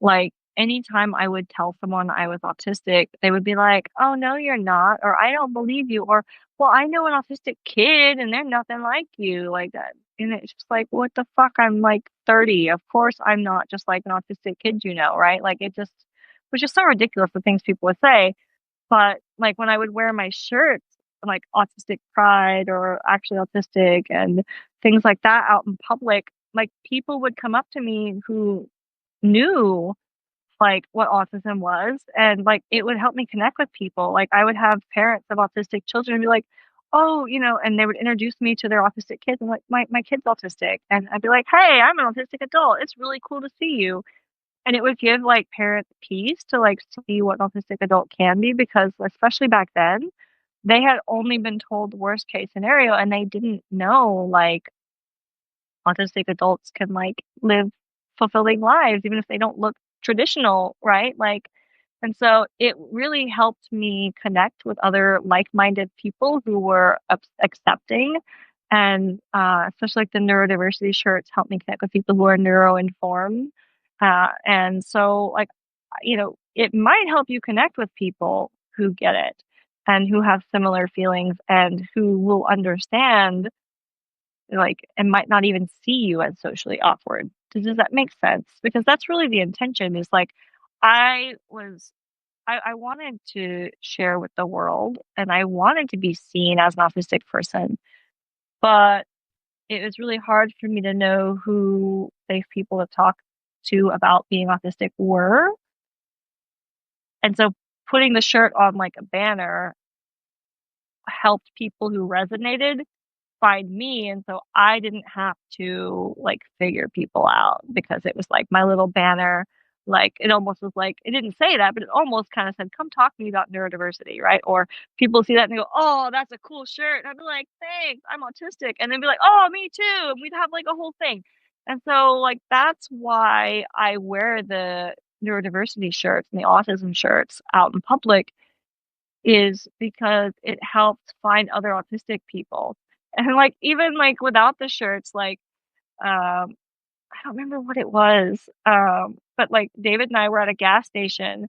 like anytime I would tell someone I was autistic, they would be like, "Oh no, you're not," or "I don't believe you," or "Well, I know an autistic kid and they're nothing like you," like that. And it's just like, what the fuck? I'm like 30. Of course I'm not just like an autistic kid, right? Like it just was just so ridiculous the things people would say. But like when I would wear my shirts, like autistic pride or actually autistic and things like that out in public, like people would come up to me who knew like what autism was and like it would help me connect with people. Like I would have parents of autistic children and be like, oh, and they would introduce me to their autistic kids and like my kid's autistic. And I'd be like, hey, I'm an autistic adult. It's really cool to see you. And it would give like parents peace to like see what an autistic adult can be because especially back then, they had only been told the worst case scenario and they didn't know like autistic adults can like live fulfilling lives even if they don't look traditional, right? Like, and so it really helped me connect with other like-minded people who were accepting. And especially like the neurodiversity shirts helped me connect with people who are neuro-informed. And so, like, it might help you connect with people who get it and who have similar feelings and who will understand like, and might not even see you as socially awkward. Does that make sense? Because that's really the intention is like, I was, I wanted to share with the world and I wanted to be seen as an autistic person, but it was really hard for me to know who safe people to talk to about being autistic were. And so putting the shirt on like a banner helped people who resonated find me, and so I didn't have to, like, figure people out because it was, like, my little banner, like, it almost was like it didn't say that, but it almost kinda said, "Come talk to me about neurodiversity," right? Or people see that and they go, "Oh, that's a cool shirt," and I'd be like, "Thanks, I'm autistic," and they'd be like, "Oh, me too," and we'd have, like, a whole thing. And so, like, that's why I wear the neurodiversity shirts and the autism shirts out in public is because it helps find other autistic people. And, like, even, like, without the shirts, like, I don't remember what it was, but, like, David and I were at a gas station,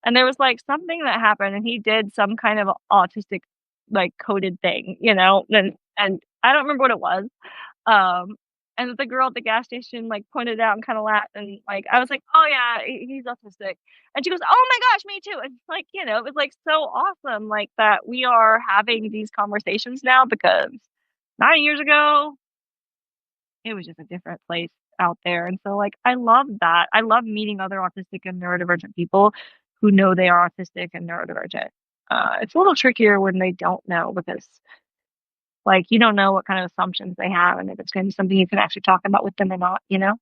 and there was, like, something that happened, and he did some kind of autistic, like, coded thing, and I don't remember what it was, um, and the girl at the gas station, like, pointed it out and kinda laughed, and, like, I was like, "Oh, yeah, he's autistic." And she goes, "Oh my gosh, me too." And, like, it was, like, so awesome, like, that we are having these conversations now because 9 years ago, it was just a different place out there, and so, like, I love that. I love meeting other autistic and neurodivergent people who know they are autistic and neurodivergent. It's a little trickier when they don't know because like, you don't know what kind of assumptions they have and if it's gonna be something you can actually talk about with them or not, you know?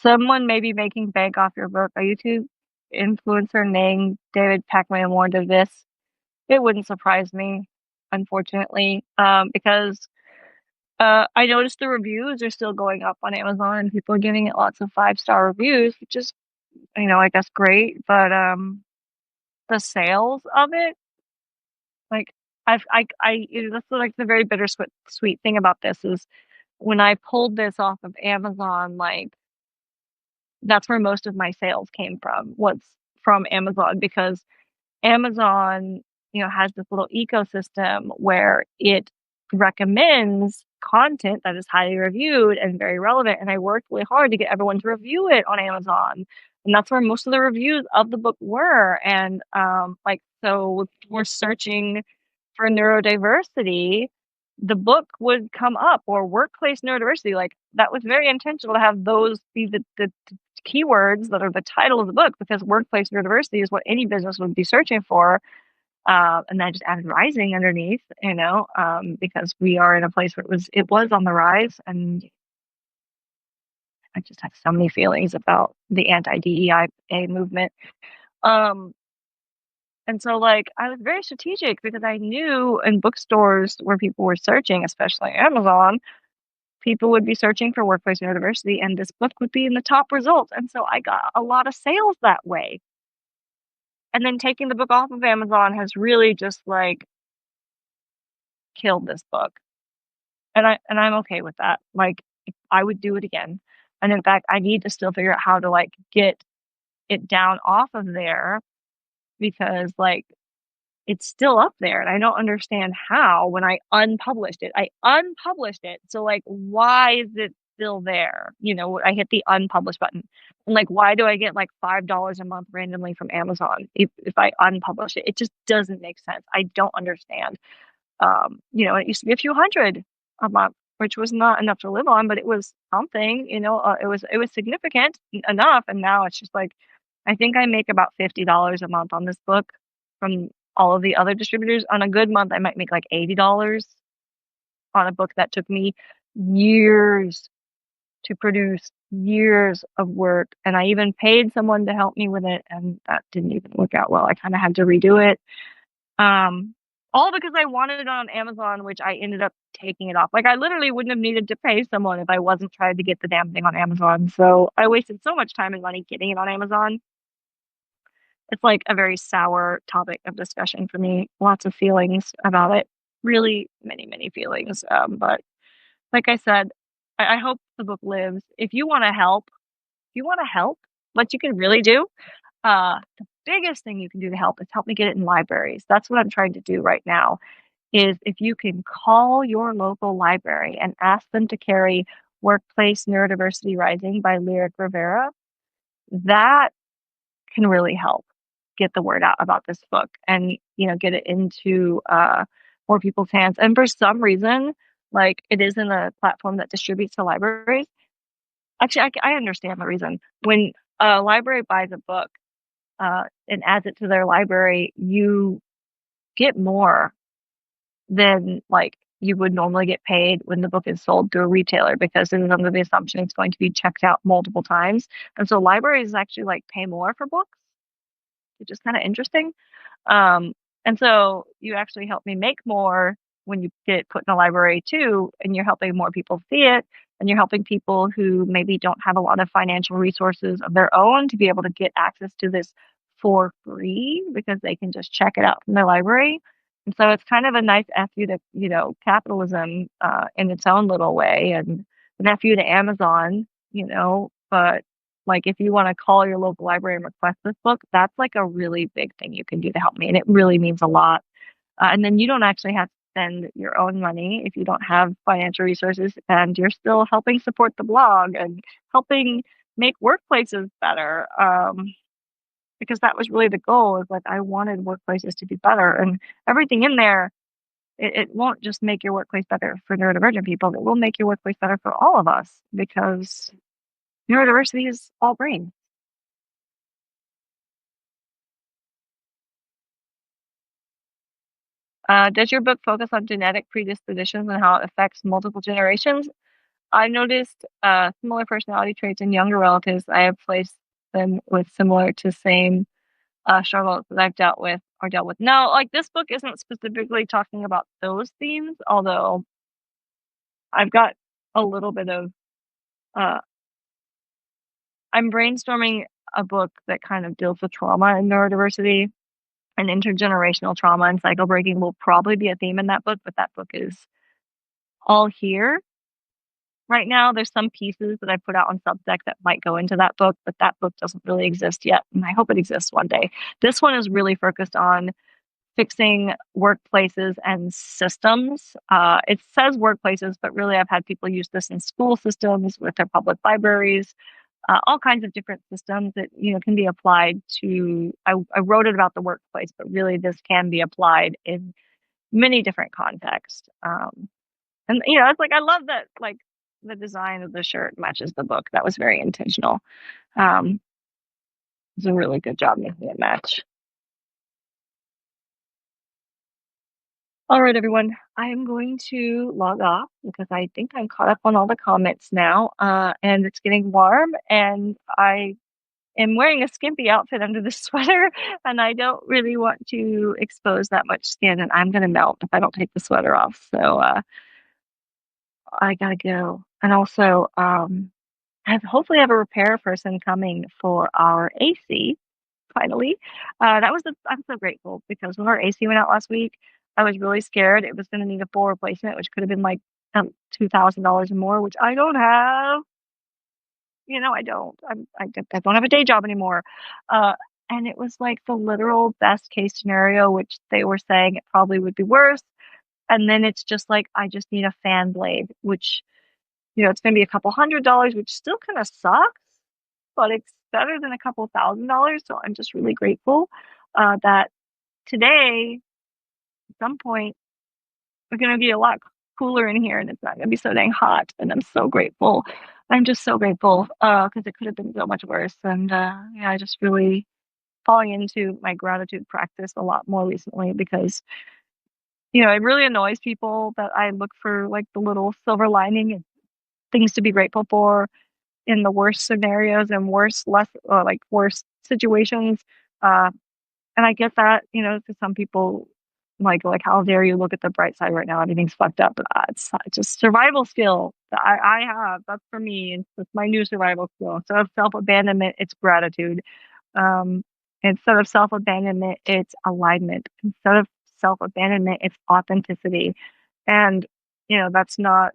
Someone may be making bank off your book. A YouTube influencer named David Pac-Man warned of this. It wouldn't surprise me, unfortunately, because, I noticed the reviews are still going up on Amazon and people are giving it lots of five-star reviews, which is, I guess great, but, the sales of it, like, that's, like, the very bittersweet sweet thing about this is when I pulled this off of Amazon, like, that's where most of my sales came from, was from Amazon because Amazon, has this little ecosystem where it recommends content that is highly reviewed and very relevant, and I worked really hard to get everyone to review it on Amazon, and that's where most of the reviews of the book were, and, like, so if we're searching for neurodiversity, the book would come up or workplace neurodiversity, like, that was very intentional to have those be the keywords that are the title of the book because workplace neurodiversity is what any business would be searching for, and then I just added rising underneath, because we are in a place where it was on the rise, and I just have so many feelings about the anti-DEIA movement. Um, and so, like, I was very strategic because I knew in bookstores where people were searching, especially Amazon, people would be searching for workplace neurodiversity, and this book would be in the top results, and so I got a lot of sales that way. And then taking the book off of Amazon has really just, like, killed this book, and I'm okay with that, like, I would do it again, and in fact, I need to still figure out how to, like, get it down off of there because, like, it's still up there, and I don't understand how when I unpublished it. I unpublished it, so, like, why is it still there? I hit the unpublish button, and, like, why do I get, like, $5 a month randomly from Amazon if I unpublish it? It just doesn't make sense. I don't understand. It used to be a few hundred a month, which was not enough to live on, but it was something, it was significant enough, and now it's just like I think I make about $50 a month on this book from all of the other distributors. On a good month, I might make like $80 on a book that took me years to produce, years of work. And I even paid someone to help me with it, and that didn't even work out well. I kind of had to redo it. Um, all because I wanted it on Amazon, which I ended up taking it off. Like I literally wouldn't have needed to pay someone if I wasn't trying to get the damn thing on Amazon. So I wasted so much time and money getting it on Amazon. It's like a very sour topic of discussion for me. Lots of feelings about it. Really many, many feelings. But like I said, I hope the book lives. If you want to help, what you can really do, the biggest thing you can do to help is help me get it in libraries. That's what I'm trying to do right now. Is if you can call your local library and ask them to carry Workplace Neurodiversity Rising by Lyric Rivera, that can really help get the word out about this book and get it into more people's hands. And for some reason, like it is in a platform that distributes to libraries. Actually, I understand the reason. When a library buys a book and adds it to their library, you get more than like you would normally get paid when the book is sold to a retailer, because it is under the assumption it's going to be checked out multiple times. And so libraries actually like pay more for books, which is kind of interesting. Um, and so you actually help me make more when you get it put in a library too, and you're helping more people see it, and you're helping people who maybe don't have a lot of financial resources of their own to be able to get access to this for free because they can just check it out from their library. And so it's kind of a nice FU to, capitalism in its own little way, and an FU to Amazon, but like if you want to call your local library and request this book, that's like a really big thing you can do to help me. And it really means a lot. And then you don't actually have to spend your own money if you don't have financial resources, and you're still helping support the blog and helping make workplaces better. Because that was really the goal, is like I wanted workplaces to be better, and everything in there, it won't just make your workplace better for neurodivergent people. It will make your workplace better for all of us, because neurodiversity is all brain. Does your book focus on genetic predispositions and how it affects multiple generations? I noticed similar personality traits in younger relatives. I have placed them with similar to same struggles that I've dealt with or dealt with. No, like this book isn't specifically talking about those themes, although I've got a little bit of, uh, I'm brainstorming a book that kind of deals with trauma and neurodiversity, and intergenerational trauma and cycle breaking will probably be a theme in that book, but that book is all here right now. There's some pieces that I put out on Substack that might go into that book, but that book doesn't really exist yet, and I hope it exists one day. This one is really focused on fixing workplaces and systems. It says workplaces, but really I've had people use this in school systems with their public libraries, all kinds of different systems that can be applied to. I wrote it about the workplace, but really this can be applied in many different contexts. And it's like I love that like the design of the shirt matches the book. That was very intentional. Um, it's a really good job making it match. All right, everyone. I am going to log off because I think I'm caught up on all the comments now. And it's getting warm, and I am wearing a skimpy outfit under the sweater, and I don't really want to expose that much skin, and I'm gonna melt if I don't take the sweater off. So I gotta go. And also, I hopefully have a repair person coming for our AC. Finally, I'm so grateful, because when our AC went out last week, I was really scared it was going to need a full replacement, which could have been like $2,000 more, which I don't have. I don't. I don't have a day job anymore. Uh, and it was like the literal best case scenario, which they were saying it probably would be worse. And then it's just like I just need a fan blade, which it's going to be a couple $100, which still kind of sucks, but it's better than a couple $1,000. So I'm just really grateful that today, at some point, we're going to be a lot cooler in here, and it's not going to be so dang hot. And I'm so grateful. I'm just so grateful because it could have been so much worse. And yeah, I just really falling into my gratitude practice a lot more recently because, you know, it really annoys people that I look for like the little silver lining and things to be grateful for in the worst scenarios and worst situations. Uh, and I get that, you know, to some people, like, how dare you look at the bright side right now? Everything's fucked up. But it's just survival skill that I have. That's for me. It's my new survival skill. Instead of self abandonment, it's gratitude. Um, instead of self abandonment, it's alignment. Instead of self abandonment, it's authenticity. And, you know, that's not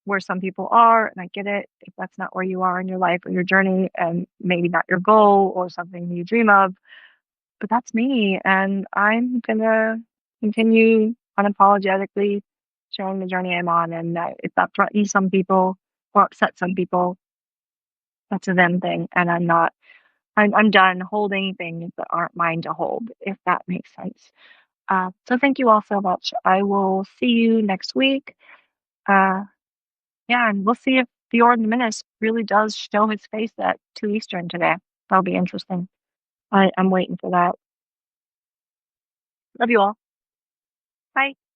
where some people are. And I get it. If that's not where you are in your life or your journey, and maybe not your goal or something you dream of, but that's me. And I'm going to continue unapologetically sharing the journey I'm on. And if that threatens some people or upsets some people, that's a them thing. And I'm done holding things that aren't mine to hold, if that makes sense. So thank you all so much. I will see you next week. Uh, yeah, and we'll see if the Orden Menace really does show his face at 2 Eastern today. That'll be interesting. I'm waiting for that. Love you all. Bye.